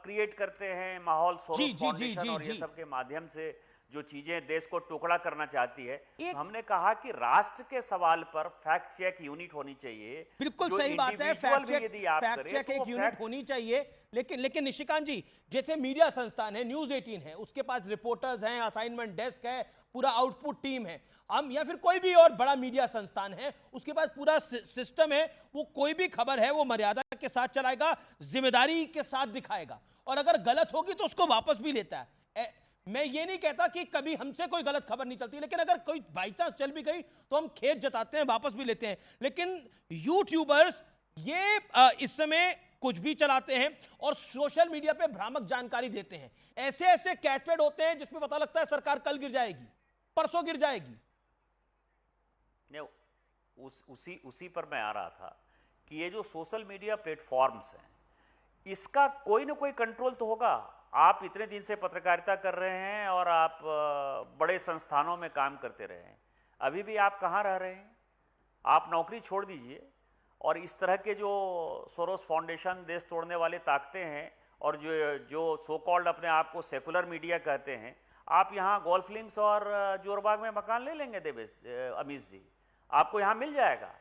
क्रिएट करते हैं माहौल, सोरोस फाउंडेशन और ये सब के माध्यम से जो चीजें देश को टुकड़ा करना चाहती है, तो हमने कहा कि राष्ट्र के सवाल पर फैक्ट चेक यूनिट होनी चाहिए। बिल्कुल सही बात है, फैक्ट चेक एक यूनिट होनी चाहिए, लेकिन निशिकांत जी, जैसे मीडिया संस्थान है, न्यूज 18 है, उसके पास रिपोर्टर्स हैं, असाइनमेंट डेस्क है, पूरा आउटपुट टीम है, हम या फिर कोई भी और बड़ा मीडिया संस्थान है, उसके पास पूरा सिस्टम है, वो कोई भी खबर है वो मर्यादा के साथ चलाएगा, जिम्मेदारी के साथ दिखाएगा, और अगर गलत होगी तो उसको वापस भी लेता है। मैं ये नहीं कहता कि कभी हमसे कोई गलत खबर नहीं चलती, लेकिन अगर कोई बाई चांस चल भी गई तो हम खेद जताते हैं, वापस भी लेते हैं। लेकिन यूट्यूबर्स ये इस समय कुछ भी चलाते हैं और सोशल मीडिया पे भ्रामक जानकारी देते हैं, ऐसे ऐसे कैटफेड होते हैं जिसमें पता लगता है सरकार कल गिर जाएगी, परसों गिर जाएगी। उसी पर मैं आ रहा था कि ये जो सोशल मीडिया प्लेटफॉर्म्स हैं, इसका कोई ना कोई कंट्रोल तो होगा। आप इतने दिन से पत्रकारिता कर रहे हैं और आप बड़े संस्थानों में काम करते रहे हैं, अभी भी आप कहाँ रह रहे हैं? आप नौकरी छोड़ दीजिए और इस तरह के जो सोरोस फाउंडेशन, देश तोड़ने वाले ताकतें हैं और जो सो कॉल्ड अपने आप को सेकुलर मीडिया कहते हैं, आप यहाँ गोल्फ लिंक्स और जोरबाग में मकान ले लेंगे अमीश जी, आपको यहाँ मिल जाएगा,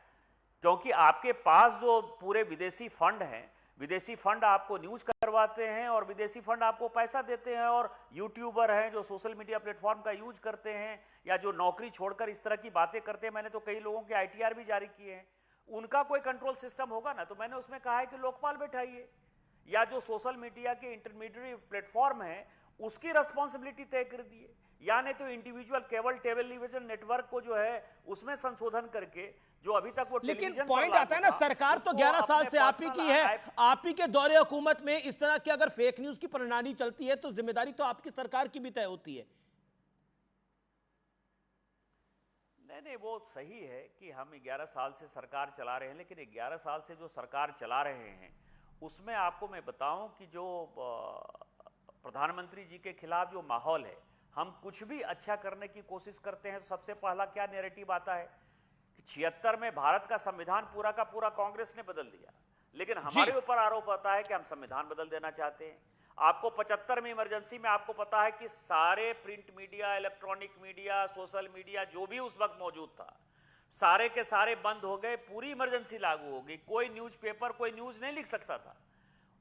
क्योंकि आपके पास जो पूरे विदेशी फंड हैं, विदेशी फंड आपको न्यूज करवाते हैं और विदेशी फंड आपको पैसा देते हैं, और यूट्यूबर हैं जो सोशल मीडिया प्लेटफॉर्म का यूज करते हैं या जो नौकरी छोड़कर इस तरह की बातें करते हैं, मैंने तो कई लोगों के ITR भी जारी किए हैं, उनका कोई कंट्रोल सिस्टम होगा ना, तो मैंने उसमें कहा है कि लोकपाल बैठाइए, या जो सोशल मीडिया के इंटरमीडिएट प्लेटफॉर्म है उसकी रिस्पॉन्सिबिलिटी तय कर दिए, या नहीं तो इंडिविजुअल केबल टेलीविजन नेटवर्क को जो है उसमें संशोधन करके जो अभी तक वो, लेकिन पॉइंट आता है ना, सरकार तो 11 साल से आप ही की है, आप ही के दौरे हुकूमत में इस तरह की अगर फेक न्यूज की प्रणाली चलती है तो जिम्मेदारी तो आपकी सरकार की भी तय होती है। नहीं, वो सही है कि हम 11 साल से सरकार चला रहे हैं, लेकिन 11 साल से जो सरकार चला रहे हैं उसमें आपको मैं बताऊं कि जो प्रधानमंत्री जी के खिलाफ जो माहौल है, हम कुछ भी अच्छा करने की कोशिश करते हैं तो सबसे पहला क्या नैरेटिव आता है कि 76 में भारत का संविधान पूरा का पूरा कांग्रेस ने बदल दिया, लेकिन हमारे ऊपर आरोप आता है कि हम संविधान बदल देना चाहते हैं। आपको 75 में इमरजेंसी में आपको पता है कि सारे print media, electronic media, social media जो भी उस वक्त मौजूद था, सारे के सारे बंद हो गए, पूरी इमरजेंसी लागू हो गई, कोई न्यूज़पेपर, कोई न्यूज नहीं लिख सकता था।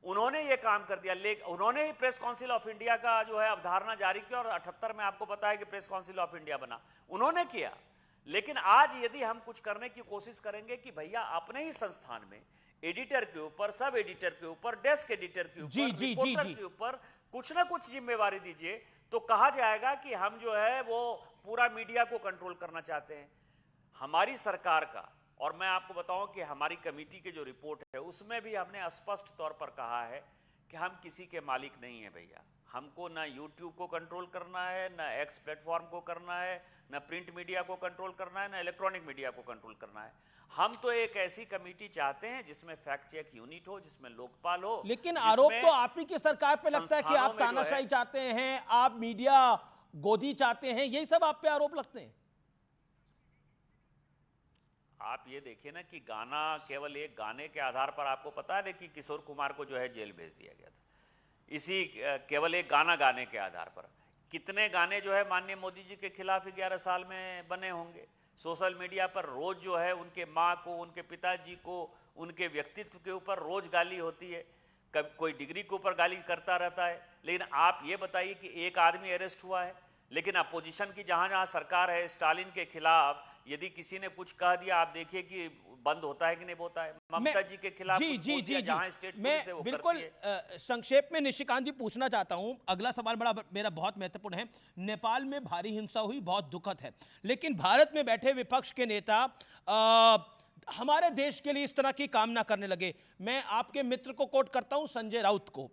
उन्होंने ये काम कर दिया, लेकिन उन्होंने ही प्रेस काउंसिल ऑफ इंडिया का जो है अवधारणा जारी किया और 78 में आपको पता है कि प्रेस काउंसिल ऑफ इंडिया बना, उन्होंने किया। लेकिन आज यदि हम कुछ करने की कोशिश करेंगे कि भैया अपने ही संस्थान में एडिटर के ऊपर, सब एडिटर के ऊपर, डेस्क एडिटर के ऊपर, रिपोर्टर के ऊपर कुछ ना कुछ जिम्मेवारी दीजिए, तो कहा जाएगा कि हम जो है वो पूरा मीडिया को कंट्रोल करना चाहते हैं। हमारी सरकार का, और मैं आपको बताऊं कि हमारी कमेटी की जो रिपोर्ट है उसमें भी हमने स्पष्ट तौर पर कहा है कि हम किसी के मालिक नहीं है भैया, हमको ना यूट्यूब को कंट्रोल करना है, ना एक्स प्लेटफॉर्म को करना है, ना प्रिंट मीडिया को कंट्रोल करना है, ना इलेक्ट्रॉनिक मीडिया को कंट्रोल करना है। हम तो एक ऐसी कमेटी चाहते हैं जिसमें फैक्ट चेक यूनिट हो, जिसमें लोकपाल हो। लेकिन आरोप तो आप ही की सरकार पे लगता है कि आप तानाशाही चाहते हैं, आप मीडिया गोदी चाहते हैं, यही सब आप पे आरोप लगते हैं। आप ये देखिए ना कि गाना, केवल एक गाने के आधार पर आपको पता है कि किशोर कुमार को जो है जेल भेज दिया गया था, इसी केवल एक गाना गाने के आधार पर। कितने गाने जो है माननीय मोदी जी के खिलाफ 11 साल में बने होंगे। सोशल मीडिया पर रोज जो है उनके माँ को, उनके पिताजी को, उनके व्यक्तित्व के ऊपर रोज गाली होती है। कब कोई डिग्री के ऊपर गाली करता रहता है। लेकिन आप ये बताइए कि एक आदमी अरेस्ट हुआ है, लेकिन अपोजिशन की जहां जहां सरकार है, स्टालिन के खिलाफ यदि किसी ने कुछ कह दिया, आप देखिए कि बंद होता है कि नहीं होता है। ममता जी के खिलाफ जी कुछ जी बोल दिया, जी जहां जी स्टेट मैं पुलिस है वो बिल्कुल करती है। संक्षेप में निशिकांत जी पूछना चाहता हूं। अगला सवाल मेरा बहुत महत्वपूर्ण है। नेपाल में भारी हिंसा हुई, बहुत दुखद है, लेकिन भारत में बैठे विपक्ष के नेता हमारे देश के लिए इस तरह की कामना करने लगे। मैं आपके मित्र को कोट करता हूं, संजय राउत को,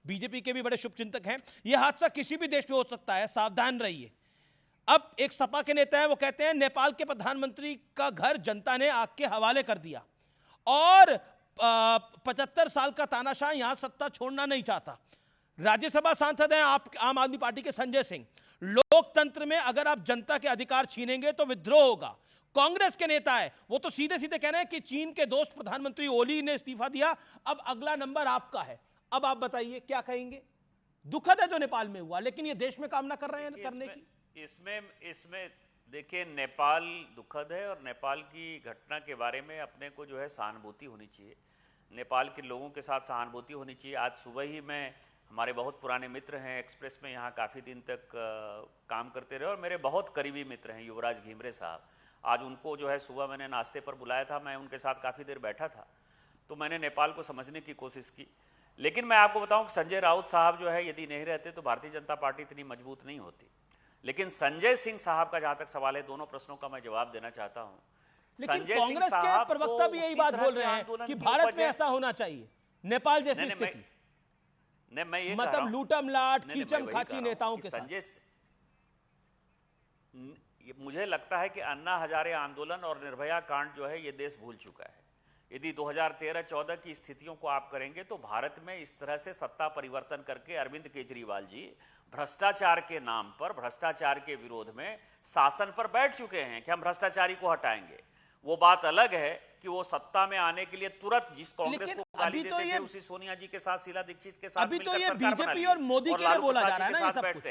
बीजेपी के भी बड़े शुभचिंतक हैं। यह हादसा किसी भी देश में हो सकता है, सावधान रहिए। अब एक सपा के नेता है, वो कहते हैं नेपाल के प्रधानमंत्री का घर जनता ने आग के हवाले कर दिया और 75 साल का तानाशाह यहां सत्ता छोड़ना नहीं चाहता। राज्यसभा सांसद हैं आप आम आदमी पार्टी के संजय सिंह। लोकतंत्र में अगर आप जनता के अधिकार छीनेंगे तो विद्रोह होगा। कांग्रेस के नेता है, वो तो सीधे सीधे कह रहे हैं कि चीन के दोस्त प्रधानमंत्री ओली ने इस्तीफा दिया, अब अगला नंबर आपका है। अब आप बताइए क्या कहेंगे? दुखद है जो नेपाल में हुआ, लेकिन ये देश में कामना कर रहे हैं करने की। इसमें देखिए, नेपाल दुखद है और नेपाल की घटना के बारे में अपने को जो है सहानुभूति होनी चाहिए, नेपाल के लोगों के साथ सहानुभूति होनी चाहिए। आज सुबह ही मैं, हमारे बहुत पुराने मित्र हैं, एक्सप्रेस में यहाँ काफ़ी दिन तक काम करते रहे और मेरे बहुत करीबी मित्र हैं युवराज घिमरे साहब। आज उनको जो है सुबह मैंने नाश्ते पर बुलाया था, मैं उनके साथ काफ़ी देर बैठा था, तो मैंने नेपाल को समझने की कोशिश की। लेकिन मैं आपको बताऊं कि संजय राउत साहब जो है यदि नहीं रहते तो भारतीय जनता पार्टी इतनी मजबूत नहीं होती। लेकिन संजय सिंह साहब का जहां तक सवाल है, दोनों प्रश्नों का मैं जवाब देना चाहता हूं। लेकिन कांग्रेस के प्रवक्ता भी यही बात बोल रहे हैं कि भारत में ऐसा होना चाहिए, नेपाल जैसी स्थिति। मतलब लूटम लाट, खींचम खाची नेताओं के साथ। मुझे लगता है कि अन्ना हजारे आंदोलन और निर्भया कांड जो है ये देश भूल चुका है। यदि 2013-14 की स्थितियों को आप करेंगे तो भारत में इस तरह से सत्ता परिवर्तन करके अरविंद केजरीवाल जी भ्रष्टाचार के नाम पर, भ्रष्टाचार के विरोध में शासन पर बैठ चुके हैं कि हम भ्रष्टाचारी को हटाएंगे। वो बात अलग है कि वो सत्ता में आने के लिए तुरंत जिस कांग्रेस को गाली देते थे उसी सोनिया जी के साथ, शीला दीक्षित के साथ अभी तो ये बीजेपी और मोदी के लिए बोला जा रहा है ना, ये सब कुछ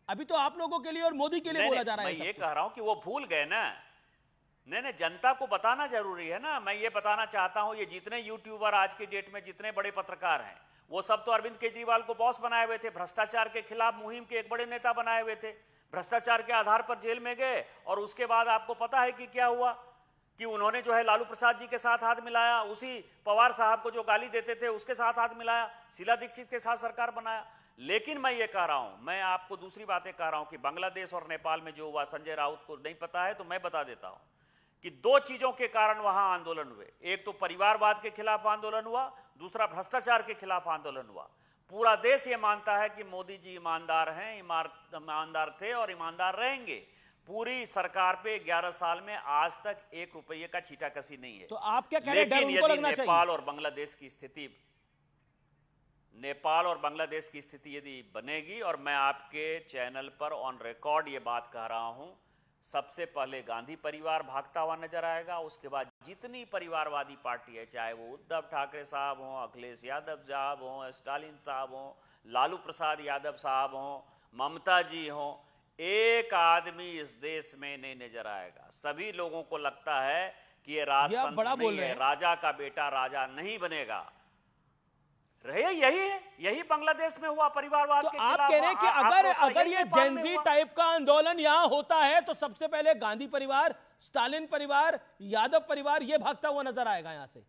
अभी तो आप लोगों के लिए और मोदी के लिए बोला जा रहा है। मैं ये कह रहा हूं कि वो भूल गए ना। नहीं, जनता को बताना जरूरी है ना। मैं ये बताना चाहता हूं, ये जितने यूट्यूबर आज की डेट में, जितने बड़े पत्रकार हैं, वो सब तो अरविंद केजरीवाल को बॉस बनाए हुए थे, भ्रष्टाचार के खिलाफ मुहिम के एक बड़े नेता बनाए हुए थे, भ्रष्टाचार के आधार पर जेल में गए और उसके बाद आपको पता है कि क्या हुआ, कि उन्होंने जो है लालू प्रसाद जी के साथ हाथ मिलाया, उसी पवार साहब को जो गाली देते थे उसके साथ हाथ मिलाया, शीला दीक्षित के साथ सरकार बनाया। लेकिन मैं ये कह रहा हूं, मैं आपको दूसरी बातें कह रहा हूं कि बांग्लादेश और नेपाल में जो हुआ, संजय राउत को नहीं पता है तो मैं बता देता हूं कि दो चीजों के कारण वहां आंदोलन हुए। एक तो परिवारवाद के खिलाफ आंदोलन हुआ, दूसरा भ्रष्टाचार के खिलाफ आंदोलन हुआ। पूरा देश ये मानता है कि मोदी जी ईमानदार हैं, ईमानदार थे और ईमानदार रहेंगे। पूरी सरकार पे 11 साल में आज तक 1 रुपये का छींटाकशी नहीं है। तो आप क्या कह रहे हैं, डर उनको लगना चाहिए? नेपाल और बांग्लादेश की स्थिति, नेपाल और बांग्लादेश की स्थिति यदि बनेगी, और मैं आपके चैनल पर ऑन रिकॉर्ड ये बात कह रहा हूं, सबसे पहले गांधी परिवार भागता हुआ नजर आएगा, उसके बाद जितनी परिवारवादी पार्टी है, चाहे वो उद्धव ठाकरे साहब हों, अखिलेश यादव साहब हों, स्टालिन साहब हों, लालू प्रसाद यादव साहब हों, ममता जी हों, एक आदमी इस देश में नहीं नजर आएगा। सभी लोगों को लगता है कि ये राजतंत्र नहीं है, राजा का बेटा राजा नहीं बनेगा। रहे यही है, यही बांग्लादेश में हुआ परिवारवाद के खिलाफ। आप कह रहे हैं कि अगर ये जेनजी टाइप का आंदोलन यहां होता है तो सबसे पहले गांधी परिवार, स्टालिन परिवार, यादव परिवार ये भागता हुआ नजर आएगा यहां से।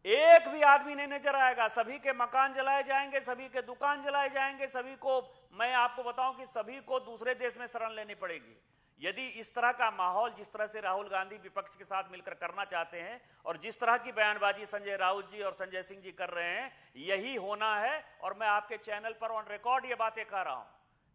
एक भी आदमी नहीं नजर आएगा, सभी के मकान जलाए जाएंगे, सभी के दुकान जलाए जाएंगे, सभी को, मैं आपको बताऊं कि सभी को दूसरे देश में शरण लेनी पड़ेगी। यदि इस तरह का माहौल, जिस तरह से राहुल गांधी विपक्ष के साथ मिलकर करना चाहते हैं और जिस तरह की बयानबाजी संजय राउत जी और संजय सिंह जी कर रहे हैं, यही होना है। और मैं आपके चैनल पर ऑन रिकॉर्ड ये बातें कह रहा हूं,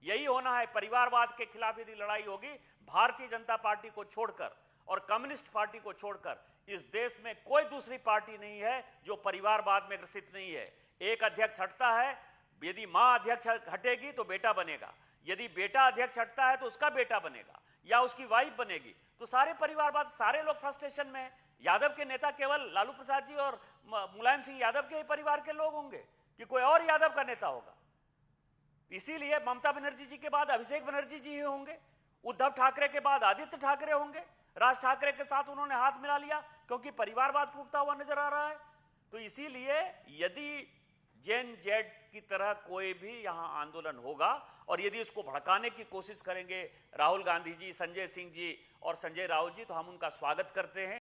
यही होना है। परिवारवाद के खिलाफ यदि लड़ाई होगी, भारतीय जनता पार्टी को छोड़कर और कम्युनिस्ट पार्टी को छोड़कर इस देश में कोई दूसरी पार्टी नहीं है जो परिवारवाद में ग्रसित नहीं है। एक अध्यक्ष हटता है, यदि मां अध्यक्ष हटेगी तो बेटा बनेगा, यदि बेटा अध्यक्ष हटता है तो उसका बेटा बनेगा या उसकी वाइफ बनेगी। तो सारे परिवारवाद, सारे लोग फ्रस्ट्रेशन में। यादव के नेता केवल लालू प्रसाद जी और मुलायम सिंह यादव के ही परिवार के लोग होंगे कि कोई और यादव का नेता होगा? इसीलिए ममता बनर्जी जी के बाद अभिषेक बनर्जी जी ही होंगे, उद्धव ठाकरे के बाद आदित्य ठाकरे होंगे। राज ठाकरे के साथ उन्होंने हाथ मिला लिया क्योंकि परिवारवाद टूटता हुआ नजर आ रहा है। तो इसीलिए यदि जेन जेड की तरह कोई भी यहां आंदोलन होगा और यदि इसको भड़काने की कोशिश करेंगे राहुल गांधी जी, संजय सिंह जी और संजय राउत जी, तो हम उनका स्वागत करते हैं।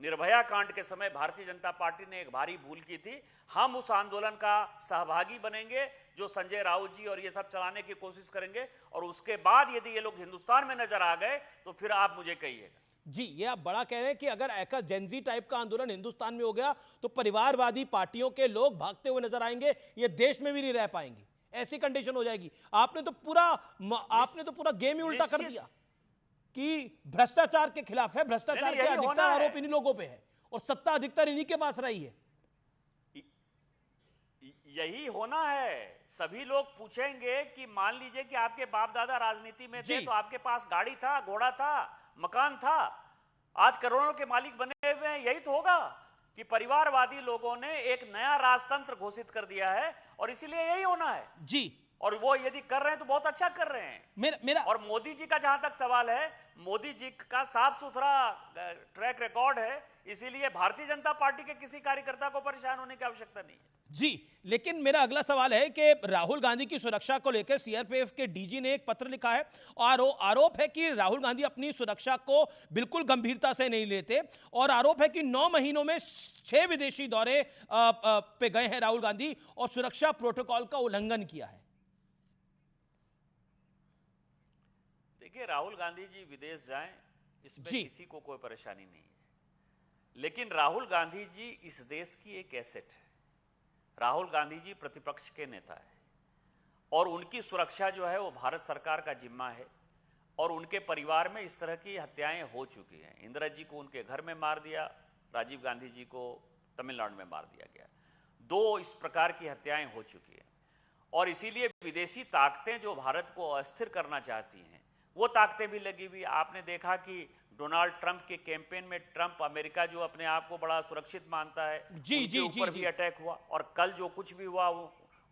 निर्भया कांड के समय भारतीय जनता पार्टी ने एक भारी भूल की थी, हम उस आंदोलन का सहभागी बनेंगे जो संजय राउत जी और ये सब चलाने की कोशिश करेंगे, और उसके बाद यदि ये लोग हिंदुस्तान में नजर आ गए तो फिर आप मुझे कहिएगा। जी, ये आप बड़ा कह रहे हैं कि अगर ऐसा जेनजी टाइप का आंदोलन हिंदुस्तान में हो गया तो परिवारवादी पार्टियों के लोग भागते हुए नजर आएंगे, ये देश में भी नहीं रह पाएंगे, ऐसी कंडीशन हो जाएगी। आपने तो पूरा गेम ही उल्टा कर दिया कि भ्रष्टाचार के खिलाफ है, भ्रष्टाचार के अधिकतर आरोप इन्हीं लोगों पे है और सत्ता अधिकतर इन्हीं के पास रही है। यही होना है। सभी लोग पूछेंगे कि मान लीजिए कि आपके बाप दादा राजनीति में थे तो आपके पास गाड़ी था, घोड़ा था, मकान था, आज करोड़ों के मालिक बने हुए हैं। यही तो होगा कि परिवारवादी लोगों ने एक नया राजतंत्र घोषित कर दिया है और इसीलिए यही होना है जी। और वो यदि कर रहे हैं तो बहुत अच्छा कर रहे हैं। मेरा और मोदी जी का जहां तक सवाल है, मोदी जी का साफ सुथरा ट्रैक रिकॉर्ड है, इसीलिए भारतीय जनता पार्टी के किसी कार्यकर्ता को परेशान होने की आवश्यकता नहीं है जी। लेकिन मेरा अगला सवाल है कि राहुल गांधी की सुरक्षा को लेकर सीआरपीएफ के डीजी ने एक पत्र लिखा है और आरोप है कि राहुल गांधी अपनी सुरक्षा को बिल्कुल गंभीरता से नहीं लेते और आरोप है कि 9 महीनों में 6 विदेशी दौरे पे गए हैं राहुल गांधी और सुरक्षा प्रोटोकॉल का उल्लंघन किया है। देखिए, राहुल गांधी जी विदेश जाएं इसमें किसी को कोई परेशानी नहीं है, लेकिन राहुल गांधी जी इस देश की एक एसेट है। राहुल गांधी जी प्रतिपक्ष के नेता है और उनकी सुरक्षा जो है वो भारत सरकार का जिम्मा है। और उनके परिवार में इस तरह की हत्याएं हो चुकी हैं। इंदिरा जी को उनके घर में मार दिया, राजीव गांधी जी को तमिलनाडु में मार दिया गया, 2 इस प्रकार की हत्याएं हो चुकी हैं। और इसीलिए विदेशी ताकतें जो भारत को अस्थिर करना चाहती हैं वो ताकतें भी लगी हुई। आपने देखा कि डोनाल्ड ट्रंप के कैंपेन में ट्रंप, अमेरिका जो अपने आप को बड़ा सुरक्षित मानता है, उनके ऊपर भी अटैक हुआ। और कल जो कुछ भी हुआ वो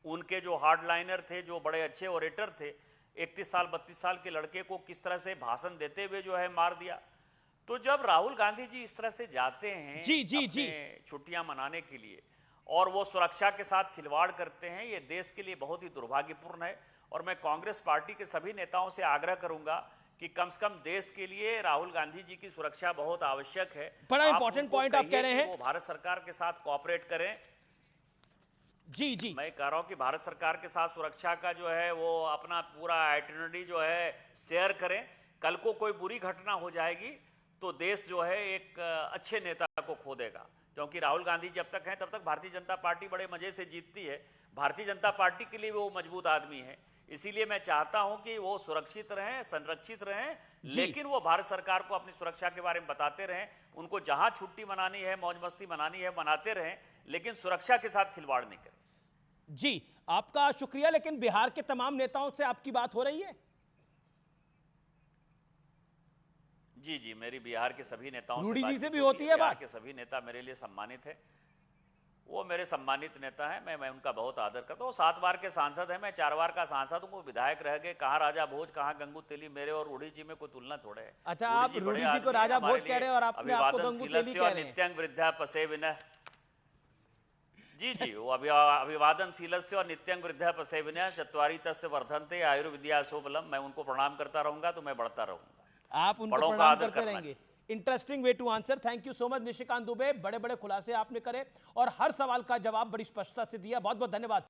उनके जो हार्डलाइनर थे, जो बड़े अच्छे ओरेटर थे, 31 साल 32 साल के लड़के को किस तरह से भाषण देते हुए जो है मार दिया। तो जब राहुल गांधी जी इस तरह से जाते हैं अपने छुट्टियां मनाने के लिए और वो सुरक्षा के साथ खिलवाड़ करते हैं, ये देश के लिए बहुत ही दुर्भाग्यपूर्ण है। और मैं कांग्रेस पार्टी के सभी नेताओं से आग्रह करूंगा कि कम से कम देश के लिए राहुल गांधी जी की सुरक्षा बहुत आवश्यक है। बड़ा इंपॉर्टेंट पॉइंट आप कह रहे हैं, वो भारत सरकार के साथ कोऑपरेट करें। जी मैं कह रहा हूं कि भारत सरकार के साथ सुरक्षा का जो है वो अपना पूरा आइटिनरी जो है शेयर करें। कल को कोई बुरी घटना हो जाएगी तो देश जो है एक अच्छे नेता को खो देगा, क्योंकि राहुल गांधी जब तक हैं तब तक भारतीय जनता पार्टी बड़े मजे से जीतती है। भारतीय जनता पार्टी के लिए वो मजबूत आदमी है, इसीलिए मैं चाहता हूं कि वो सुरक्षित रहें, संरक्षित रहें, लेकिन वो भारत सरकार को अपनी सुरक्षा के बारे में बताते रहें। उनको जहां छुट्टी मनानी है, मौज मस्ती मनानी है, मनाते रहें, लेकिन सुरक्षा के साथ खिलवाड़ नहीं करें। जी, आपका शुक्रिया। लेकिन बिहार के तमाम नेताओं से आपकी बात हो रही है? जी, मेरी बिहार के सभी नेताओं रूडी जी से भी होती है बात? के सभी नेता मेरे लिए सम्मानित है, वो मेरे सम्मानित नेता हैं, मैं उनका बहुत आदर करता हूँ। 7 बार के सांसद हैं, मैं 4 बार का सांसद हूँ, वो विधायक रह गए। कहाँ राजा भोज, कहाँ गंगू तेली, मेरे और रूडी जी में कोई तुलना थोड़े है। अच्छा, आप रूडी जी को राजा भोज कह रहे हैं और अपने आप को गंगू तेली कह रहे हैं। नित्यं वृद्धा पसे विनः, जी वो अभिवादनशीलस्य और नित्यं वृद्धा पसे विनः चत्वारि तस्य वर्धन्ते आयुर्विद्या शोभलम। मैं उनको प्रणाम करता रहूंगा तो मैं बढ़ता रहूंगा। आप उनको प्रणाम करते रहेंगे। Interesting way to answer. Thank you so much Nishikant Dubey, बड़े बड़े खुलासे आपने करे और हर सवाल का जवाब बड़ी स्पष्टता से दिया। बहुत बहुत धन्यवाद।